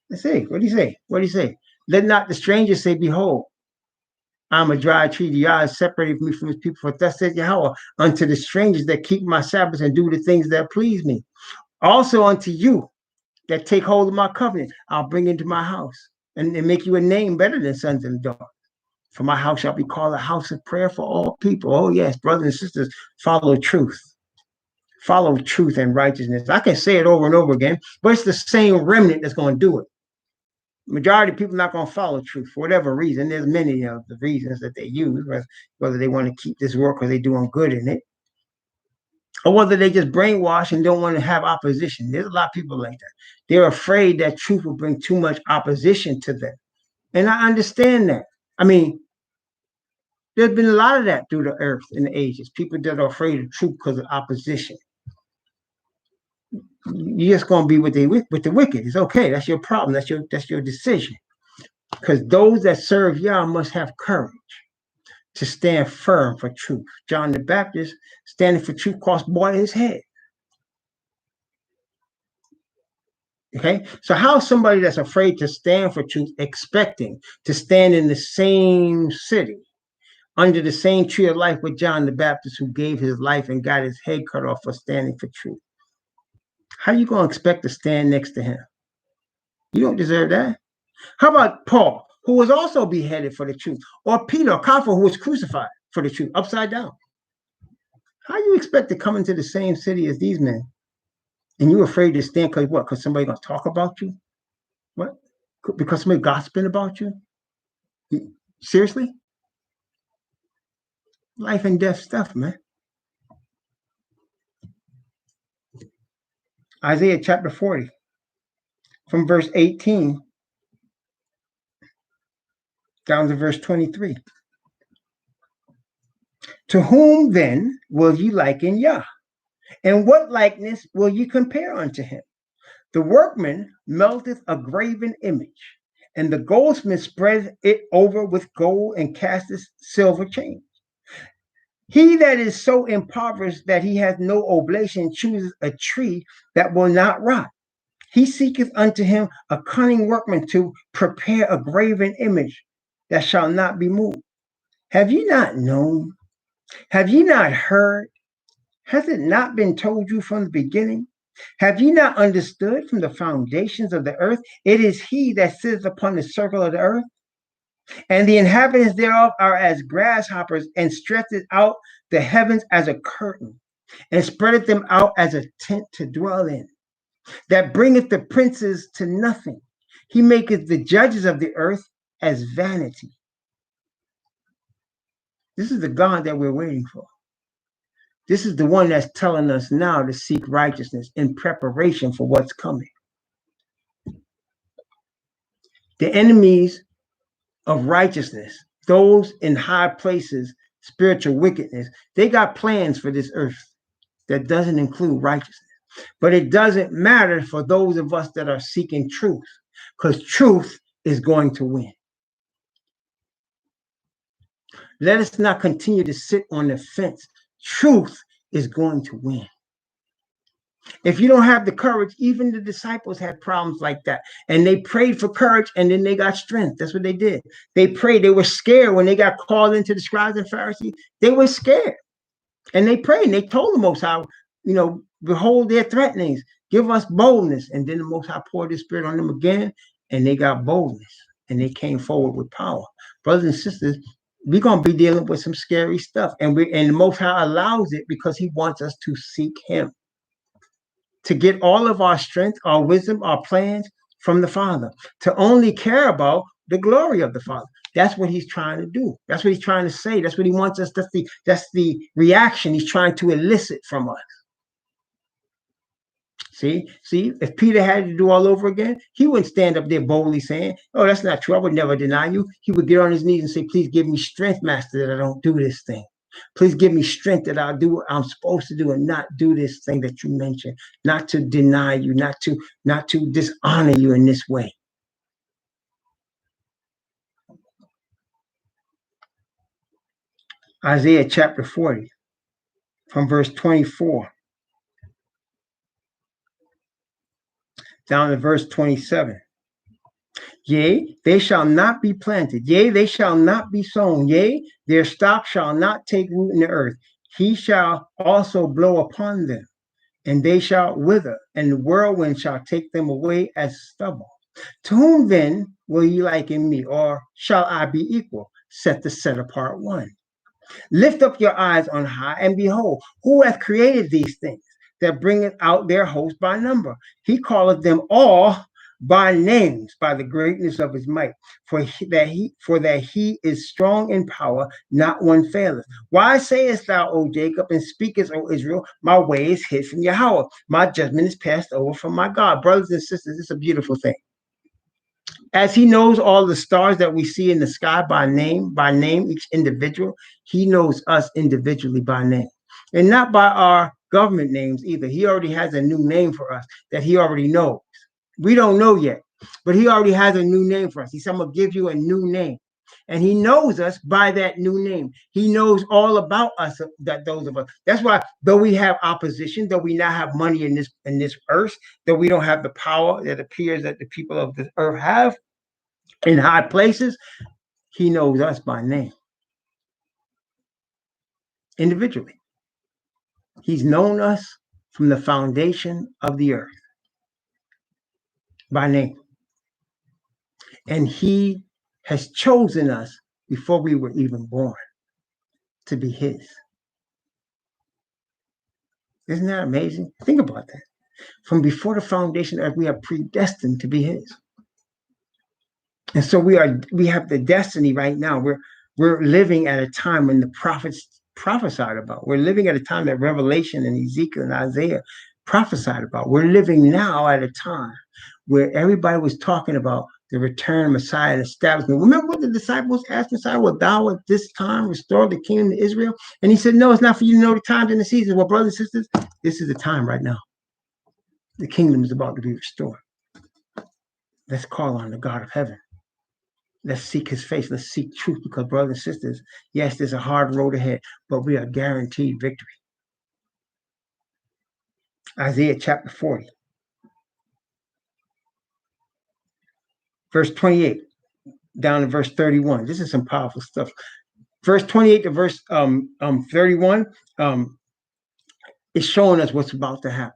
Let's see. What do you say? What do you say? Let not the stranger say, behold, I'm a dry tree. The eye is separated me from his people. For thus said Yahweh, unto the strangers that keep my Sabbaths and do the things that please me. Also unto you that take hold of my covenant, I'll bring into my house and make you a name better than sons and daughters. For my house shall be called a house of prayer for all people. Oh, yes, brothers and sisters, follow truth. Follow truth and righteousness. I can say it over and over again, but it's the same remnant that's going to do it. Majority of people not going to follow truth for whatever reason. There's many of the reasons that they use, whether they want to keep this work or they're doing good in it, or whether they just brainwash and don't want to have opposition. There's a lot of people like that. They're afraid that truth will bring too much opposition to them. And I understand that. I mean, there's been a lot of that through the earth in the ages. People that are afraid of truth because of opposition. You're just going to be with the wicked. It's okay. That's your problem. That's your decision. Because those that serve Yah must have courage to stand firm for truth. John the Baptist, standing for truth, cost more than his head. Okay, so how is somebody that's afraid to stand for truth expecting to stand in the same city, under the same tree of life with John the Baptist, who gave his life and got his head cut off for standing for truth? How are you going to expect to stand next to him? You don't deserve that. How about Paul, who was also beheaded for the truth, or Peter, or Kepha, who was crucified for the truth, upside down? How do you expect to come into the same city as these men? And you're afraid to stand because what? Because somebody's going to talk about you? What? Because somebody's gossiping about you? Seriously? Life and death stuff, man. Isaiah chapter 40, from verse 18 down to verse 23. To whom then will ye liken Yah? And what likeness will ye compare unto him? The workman melteth a graven image, and the goldsmith spreadeth it over with gold and casteth silver chains. He that is so impoverished that he has no oblation chooses a tree that will not rot. He seeketh unto him a cunning workman to prepare a graven image that shall not be moved. Have ye not known? Have ye not heard? Has it not been told you from the beginning? Have ye not understood from the foundations of the earth? It is he that sitteth upon the circle of the earth, and the inhabitants thereof are as grasshoppers, and stretcheth out the heavens as a curtain, and spreadeth them out as a tent to dwell in, that bringeth the princes to nothing. He maketh the judges of the earth as vanity. This is the God that we're waiting for. This is the one that's telling us now to seek righteousness in preparation for what's coming. The enemies of righteousness, those in high places, spiritual wickedness, they got plans for this earth that doesn't include righteousness. But it doesn't matter for those of us that are seeking truth, because truth is going to win. Let us not continue to sit on the fence. Truth is going to win. If you don't have the courage, even the disciples had problems like that. And they prayed for courage, and then they got strength. That's what they did. They prayed. They were scared when they got called into the scribes and Pharisees. They were scared. And they prayed, and they told the Most High, behold their threatenings. Give us boldness. And then the Most High poured His Spirit on them again, and they got boldness. And they came forward with power. Brothers and sisters, we're going to be dealing with some scary stuff. And the Most High allows it because He wants us to seek Him, to get all of our strength, our wisdom, our plans from the Father, to only care about the glory of the Father. That's what He's trying to do. That's what He's trying to say. That's what He wants us. That's the reaction He's trying to elicit from us. See, if Peter had to do all over again, he wouldn't stand up there boldly saying, "Oh, that's not true. I would never deny you." He would get on his knees and say, "Please give me strength, Master, that I don't do this thing. Please give me strength that I'll do what I'm supposed to do and not do this thing that you mentioned, not to deny you, not to dishonor you in this way." Isaiah chapter 40, from verse 24 down to verse 27. Yea, they shall not be planted. Yea, they shall not be sown. Yea, their stock shall not take root in the earth. He shall also blow upon them, and they shall wither, and the whirlwind shall take them away as stubble. To whom then will ye liken me, or shall I be equal? Saith the set apart one. Lift up your eyes on high, and behold, who hath created these things, that bringeth out their host by number? He calleth them all by names, by the greatness of his might, for that he is strong in power, not one faileth. Why sayest thou, O Jacob, and speakest, O Israel, my way is hid from Yahweh, my judgment is passed over from my God? Brothers and sisters, it's a beautiful thing. As he knows all the stars that we see in the sky by name, each individual, he knows us individually by name, and not by our government names either. He already has a new name for us that he already knows. We don't know yet, but he already has a new name for us. He said, "I'm going to give you a new name." And he knows us by that new name. He knows all about us, that those of us. That's why, though we have opposition, though we not have money in this earth, though we don't have the power that appears that the people of this earth have in high places, he knows us by name, individually. He's known us from the foundation of the earth by name. And he has chosen us before we were even born to be his. Isn't that amazing? Think about that. From before the foundation of earth, we are predestined to be his. And so we have the destiny right now. We're living at a time when the prophets prophesied about. We're living at a time that Revelation and Ezekiel and Isaiah prophesied about. We're living now at a time where everybody was talking about the return of Messiah and establishment. Remember what the disciples asked Messiah? "Will thou at this time restore the kingdom to Israel?" And he said, "No, it's not for you to know the times and the seasons." Well, brothers and sisters, this is the time right now. The kingdom is about to be restored. Let's call on the God of heaven. Let's seek his face. Let's seek truth, because, brothers and sisters, yes, there's a hard road ahead, but we are guaranteed victory. Isaiah chapter 40, verse 28 down to verse 31. This is some powerful stuff. Verse 28 to verse 31 is showing us what's about to happen.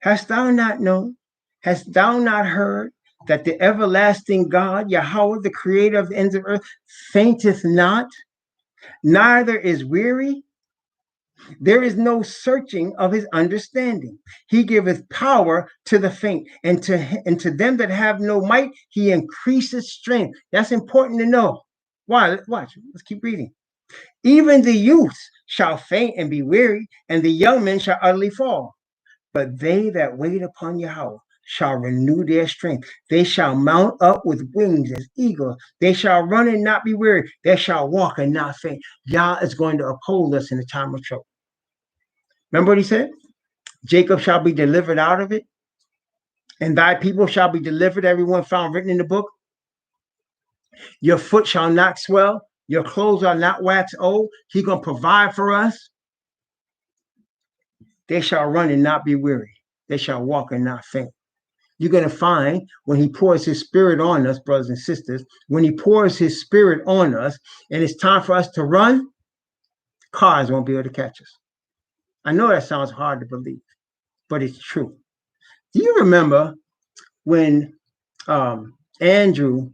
Hast thou not known? Hast thou not heard that the everlasting God, Yahweh, the creator of the ends of earth, fainteth not, neither is weary? There is no searching of his understanding. He giveth power to the faint, and to them that have no might, he increases strength. That's important to know. Why? Watch. Let's keep reading. Even the youths shall faint and be weary, and the young men shall utterly fall. But they that wait upon Yahweh shall renew their strength. They shall mount up with wings as eagles. They shall run and not be weary. They shall walk and not faint. Yah is going to uphold us in the time of trouble. Remember what he said? Jacob shall be delivered out of it, and thy people shall be delivered, everyone found written in the book. Your foot shall not swell. Your clothes are not wax old. He's going to provide for us. They shall run and not be weary. They shall walk and not faint. You're going to find when he pours his spirit on us, brothers and sisters, when he pours his spirit on us and it's time for us to run, cars won't be able to catch us. I know that sounds hard to believe, but it's true. Do you remember when Andrew,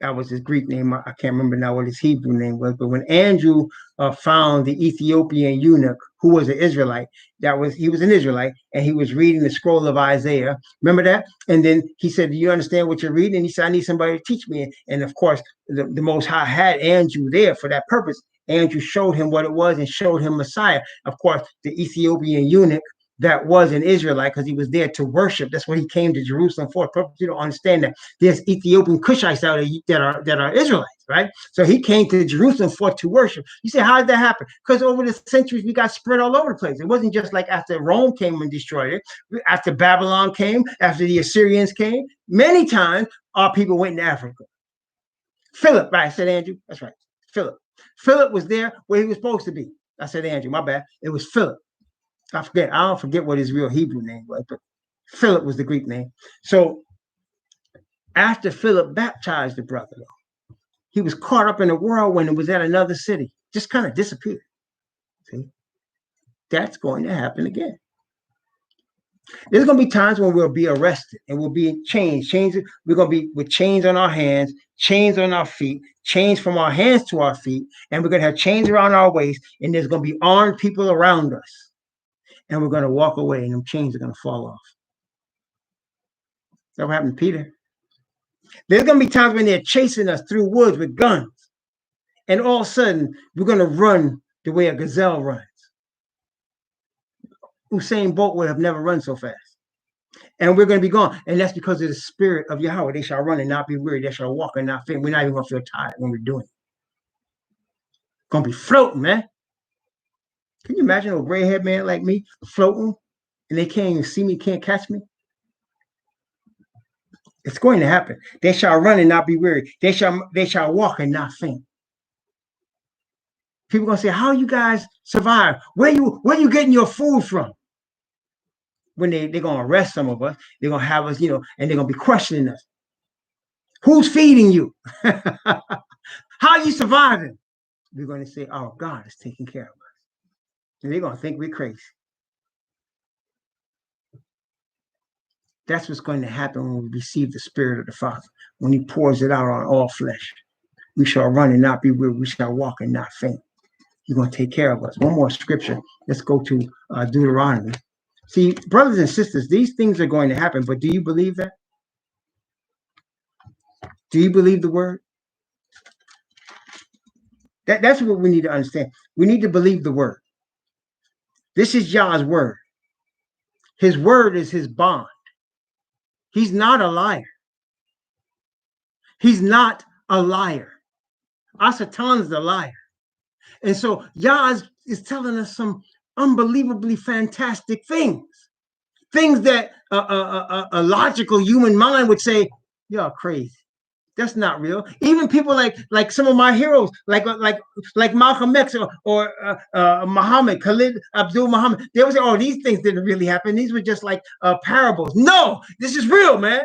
that was his Greek name, I can't remember now what his Hebrew name was, but when Andrew found the Ethiopian eunuch who was an Israelite, he was an Israelite, and he was reading the scroll of Isaiah. Remember that? And then he said, "Do you understand what you're reading?" And he said, "I need somebody to teach me." And of course, the Most High had Andrew there for that purpose. angel showed him what it was and showed him Messiah. Of course, the Ethiopian eunuch that was an Israelite, because he was there to worship. That's what he came to Jerusalem for. You don't understand that there's Ethiopian Cushites out there that are Israelites, right? So he came to Jerusalem for to worship. You say, how did that happen? Because over the centuries, we got spread all over the place. It wasn't just like after Rome came and destroyed it, after Babylon came, after the Assyrians came. Many times, our people went to Africa. Philip, right? I said Andrew. That's right. Philip. Philip was there where he was supposed to be. I said Andrew, my bad. It was Philip. I don't forget what his real Hebrew name was, but Philip was the Greek name. So after Philip baptized the brother, he was caught up in a whirlwind and was at another city, just kind of disappeared. See, that's going to happen again. There's going to be times when we'll be arrested and we'll be chains. We're going to be with chains on our hands, chains on our feet, chains from our hands to our feet, and we're going to have chains around our waist, and there's going to be armed people around us. And we're going to walk away, and them chains are going to fall off. That what happened to Peter. There's going to be times when they're chasing us through woods with guns, and all of a sudden, we're going to run the way a gazelle runs. Usain Bolt would have never run so fast. And we're going to be gone. And that's because of the spirit of Yahweh. They shall run and not be weary. They shall walk and not faint. We're not even going to feel tired when we're doing it. Going to be floating, man. Can you imagine a gray-haired man like me floating and they can't even see me, can't catch me? It's going to happen. They shall run and not be weary. They shall walk and not faint. People are going to say, how you guys survive? Where you getting your food from? When they're going to arrest some of us, they're going to have us, and they're going to be questioning us. Who's feeding you? How are you surviving? We're going to say, oh, God is taking care of us. And they're going to think we're crazy. That's what's going to happen when we receive the Spirit of the Father, when he pours it out on all flesh. We shall run and not be weary. We shall walk and not faint. He's going to take care of us. One more scripture. Let's go to Deuteronomy. See, brothers and sisters, these things are going to happen, but do you believe that? Do you believe the word? That's what we need to understand. We need to believe the word. This is Yah's word. His word is his bond. He's not a liar. He's not a liar. Satan is the liar. And so Yah is telling us some unbelievably fantastic things that a logical human mind would say, you're crazy. That's not real. Even people like some of my heroes, like Malcolm X or Muhammad, Khalid Abdul Muhammad, they would say, oh, these things didn't really happen. These were just like parables. No, this is real, man.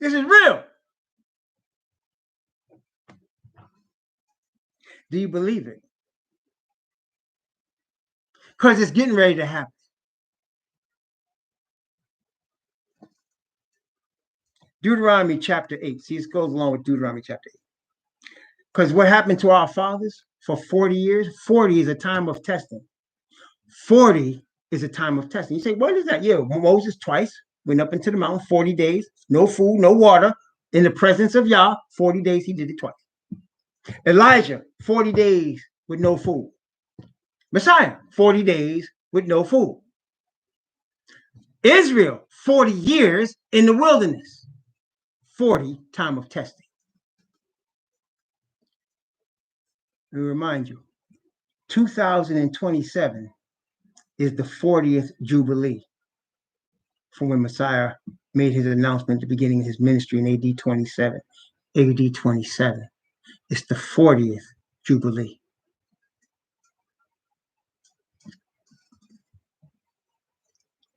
This is real. Do you believe it? Because it's getting ready to happen. Deuteronomy chapter 8. See, it goes along with Deuteronomy chapter 8. Because what happened to our fathers for 40 years? 40 is a time of testing. 40 is a time of testing. You say, what is that? Yeah, Moses twice went up into the mountain, 40 days, no food, no water, in the presence of Yah. 40 days, he did it twice. Elijah, 40 days with no food. Messiah, 40 days with no food. Israel, 40 years in the wilderness. 40 time of testing. Let me remind you, 2027 is the 40th Jubilee from when Messiah made his announcement at the beginning of his ministry in AD 27. AD 27. It's the 40th Jubilee.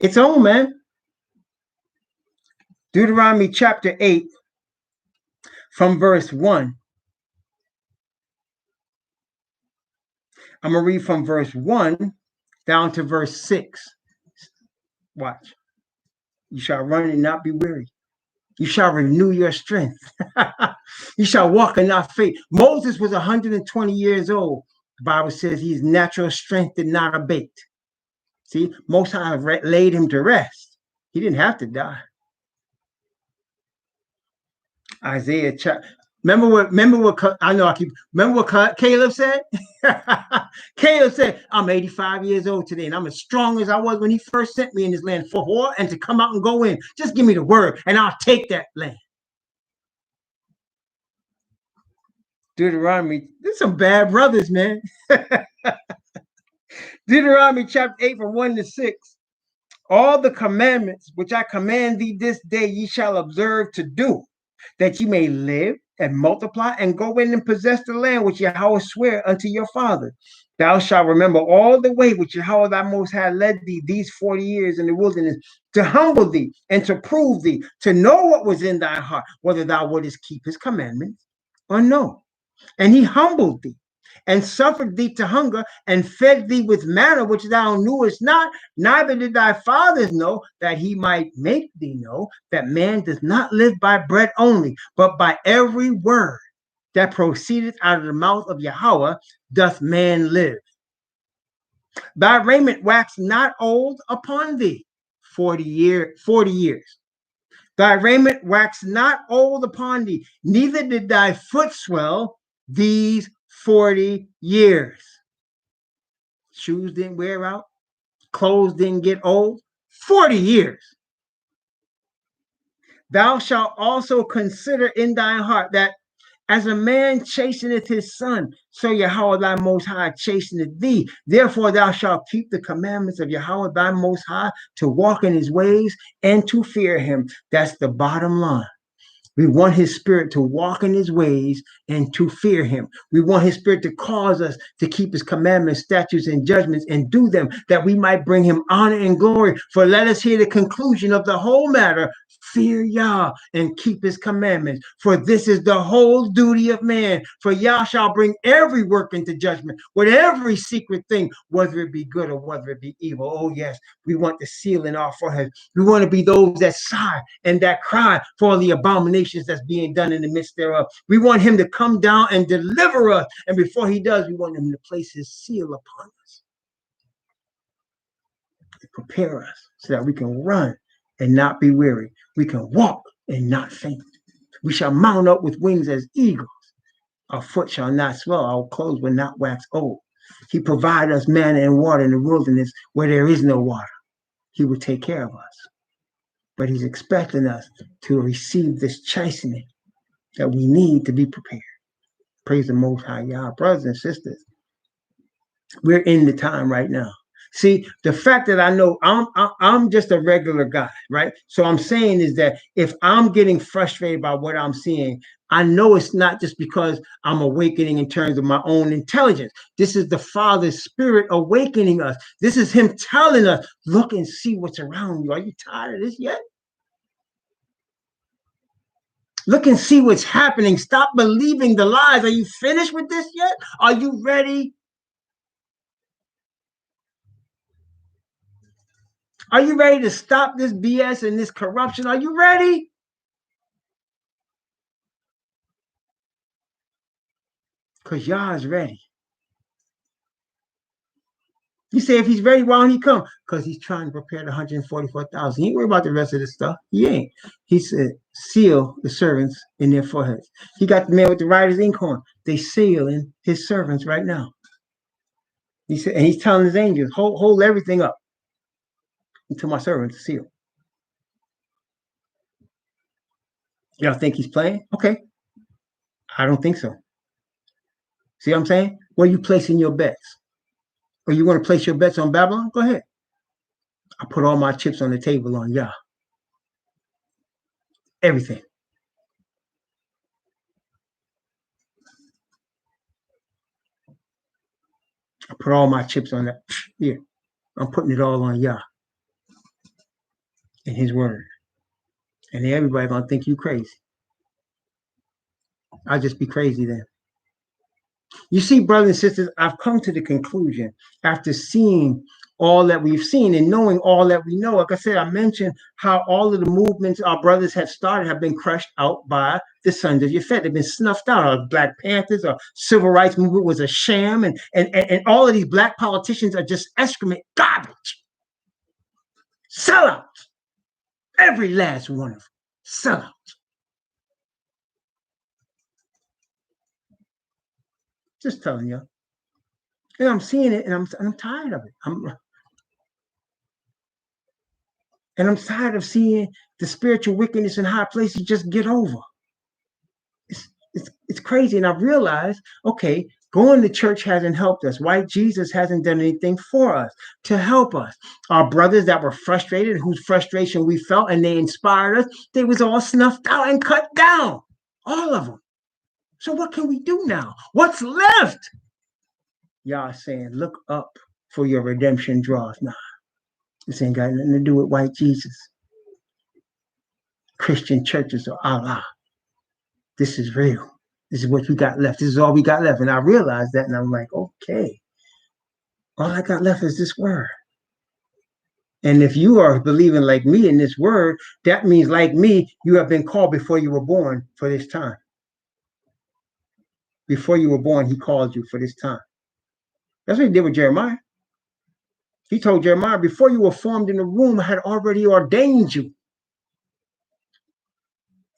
It's on, man. Deuteronomy chapter 8 from verse 1. I'm going to read from verse 1 down to verse 6. Watch. You shall run and not be weary. You shall renew your strength. You shall walk and not faint. Moses was 120 years old. The Bible says his natural strength did not abate. See, Most High laid him to rest. He didn't have to die. I know I keep, remember what Caleb said? Caleb said, I'm 85 years old today and I'm as strong as I was when he first sent me in this land for war and to come out and go in. Just give me the word and I'll take that land. Deuteronomy, there's some bad brothers, man. Deuteronomy chapter 8 from 1 to 6. All the commandments which I command thee this day ye shall observe to do, that ye may live and multiply and go in and possess the land which Yahweh sware unto your father. Thou shalt remember all the way which Yahweh thy most high led thee these 40 years in the wilderness, to humble thee and to prove thee, to know what was in thy heart, whether thou wouldest keep his commandments or no. And he humbled thee and suffered thee to hunger and fed thee with manna which thou knewest not, neither did thy fathers know, that he might make thee know that man does not live by bread only, but by every word that proceedeth out of the mouth of Yahweh doth man live. Thy raiment waxed not old upon thee 40 years. Thy raiment waxed not old upon thee, neither did thy foot swell these 40 years. Shoes didn't wear out, clothes didn't get old. 40 years. Thou shalt also consider in thy heart that as a man chasteneth his son, so Yahweh thy most high chasteneth thee. Therefore thou shalt keep the commandments of Yahweh thy most high, to walk in his ways and to fear him. That's the bottom line. We want his spirit to walk in his ways and to fear him. We want his spirit to cause us to keep his commandments, statutes, and judgments and do them, that we might bring him honor and glory. For let us hear the conclusion of the whole matter. Fear Yah and keep his commandments, for this is the whole duty of man. For Yah shall bring every work into judgment with every secret thing, whether it be good or whether it be evil. Oh yes, we want the seal in our forehead. We want to be those that sigh and that cry for the abominations that's being done in the midst thereof. We want him to come down and deliver us. And before he does, we want him to place his seal upon us, to prepare us so that we can run and not be weary. We can walk and not faint. We shall mount up with wings as eagles. Our foot shall not swell. Our clothes will not wax old. He provided us manna and water in the wilderness where there is no water. He will take care of us. But he's expecting us to receive this chastening that we need to be prepared. Praise the Most High Yah. Brothers and sisters, we're in the time right now. See, the fact that I know I'm just a regular guy, right? So I'm saying is that if I'm getting frustrated by what I'm seeing, I know it's not just because I'm awakening in terms of my own intelligence. This is the Father's Spirit awakening us. This is him telling us, look and see what's around you. Are you tired of this yet? Look and see what's happening. Stop believing the lies. Are you finished with this yet? Are you ready? Are you ready to stop this BS and this corruption? Are you ready? Because Yah is ready. You say if he's ready, why don't he come? Because he's trying to prepare the 144,000. He ain't worried about the rest of this stuff. He ain't. He said, seal the servants in their foreheads. He got the man with the writer's ink on. They sealing his servants right now. He said, and he's telling his angels, hold everything up until my servants seal. Y'all think he's playing? Okay. I don't think so. See what I'm saying? Where are you placing your bets? Or you want to place your bets on Babylon? Go ahead. I put all my chips on the table on Yah. Everything. I put all my chips on that. Yeah. I'm putting it all on Yah and his word. And everybody gonna think you crazy. I'll just be crazy then. You see, brothers and sisters, I've come to the conclusion after seeing all that we've seen and knowing all that we know. Like I said, I mentioned how all of the movements our brothers have started have been crushed out by the sons of Yafet. They've been snuffed out. Our Black Panthers, our civil rights movement was a sham, and all of these black politicians are just excrement, garbage, sellouts. Every last one of them, sellouts. Just telling you. And I'm seeing it, and I'm tired of it. I'm tired of seeing the spiritual wickedness in high places just get over. It's crazy. And I've realized, okay, going to church hasn't helped us. White Jesus hasn't done anything for us to help us. Our brothers that were frustrated, whose frustration we felt, and they inspired us, they was all snuffed out and cut down. All of them. So what can we do now? What's left? Y'all saying, look up, for your redemption draws nigh. This ain't got nothing to do with white Jesus. Christian churches are Allah. This is real. This is what we got left. This is all we got left. And I realized that, and I'm like, okay, all I got left is this word. And if you are believing like me in this word, that means, like me, you have been called before you were born for this time. Before you were born, he called you for this time. That's what he did with Jeremiah. He told Jeremiah, before you were formed in the womb, I had already ordained you.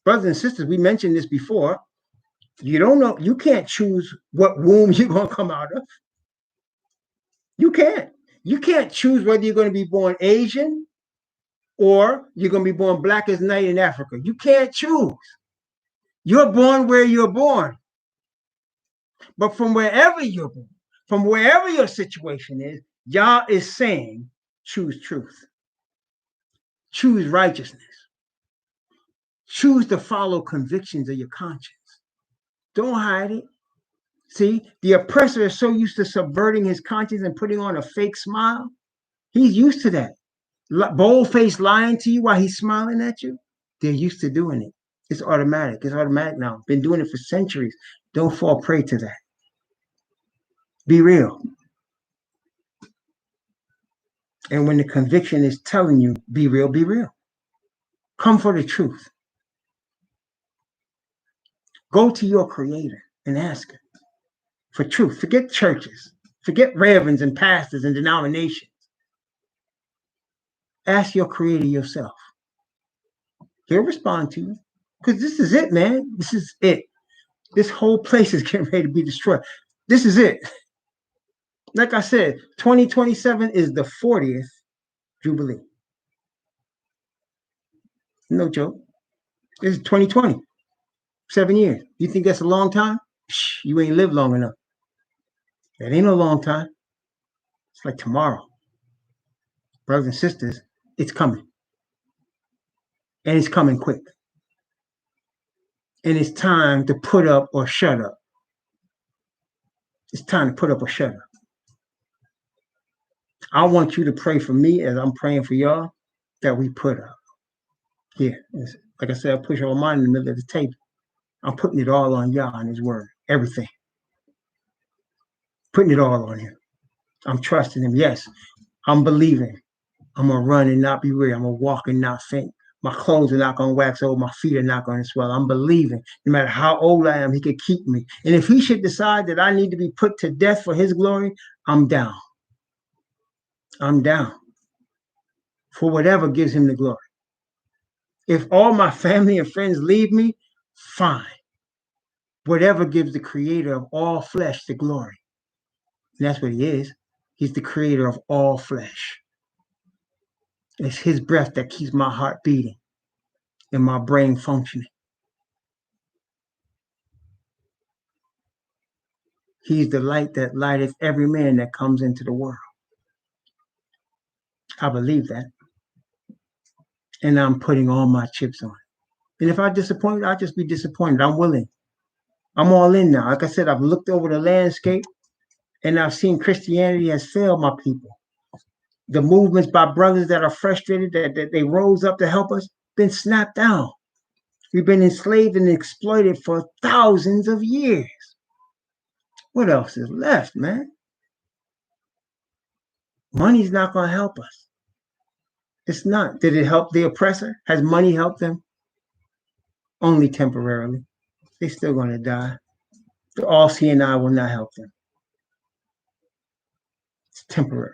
Brothers and sisters, we mentioned this before. You don't know, you can't choose what womb you're going to come out of. You can't. You can't choose whether you're going to be born Asian or you're going to be born black as night in Africa. You can't choose. You're born where you're born. But from wherever you're born, from wherever your situation is, Yah is saying, choose truth. Choose righteousness. Choose to follow convictions of your conscience. Don't hide it. See, the oppressor is so used to subverting his conscience and putting on a fake smile. He's used to that. Bold-faced lying to you while he's smiling at you. They're used to doing it. It's automatic. It's automatic now. Been doing it for centuries. Don't fall prey to that. Be real. And when the conviction is telling you, be real, be real. Come for the truth. Go to your creator and ask him for truth. Forget churches. Forget reverends and pastors and denominations. Ask your creator yourself. He'll respond to you. Because this is it, man. This is it. This whole place is getting ready to be destroyed. This is it. Like I said, 2027 is the 40th Jubilee. No joke. This is 2020. 7 years. You think that's a long time? Shh, you ain't lived long enough. That ain't no long time. It's like tomorrow. Brothers and sisters, it's coming. And it's coming quick. And it's time to put up or shut up. It's time to put up or shut up. I want you to pray for me as I'm praying for y'all that we put up. Here, like I said, I push all mine in the middle of the table. I'm putting it all on Yah and his word. Everything. Putting it all on him. I'm trusting him. Yes, I'm believing. I'm going to run and not be weary. I'm going to walk and not faint. My clothes are not going to wax old. My feet are not going to swell. I'm believing. No matter how old I am, he could keep me. And if he should decide that I need to be put to death for his glory, I'm down. I'm down. For whatever gives him the glory. If all my family and friends leave me, fine. Whatever gives the creator of all flesh the glory. And that's what he is. He's the creator of all flesh. It's his breath that keeps my heart beating and my brain functioning. He's the light that lighteth every man that comes into the world. I believe that. And I'm putting all my chips on it. And if I disappoint, I'll just be disappointed. I'm willing. I'm all in now. Like I said, I've looked over the landscape and I've seen Christianity has failed my people. The movements by brothers that are frustrated, that they rose up to help us, been snapped down. We've been enslaved and exploited for thousands of years. What else is left, man? Money's not going to help us. It's not. Did it help the oppressor? Has money helped them? Only temporarily. They're still going to die. The all-seeing eye will not help them. It's temporary.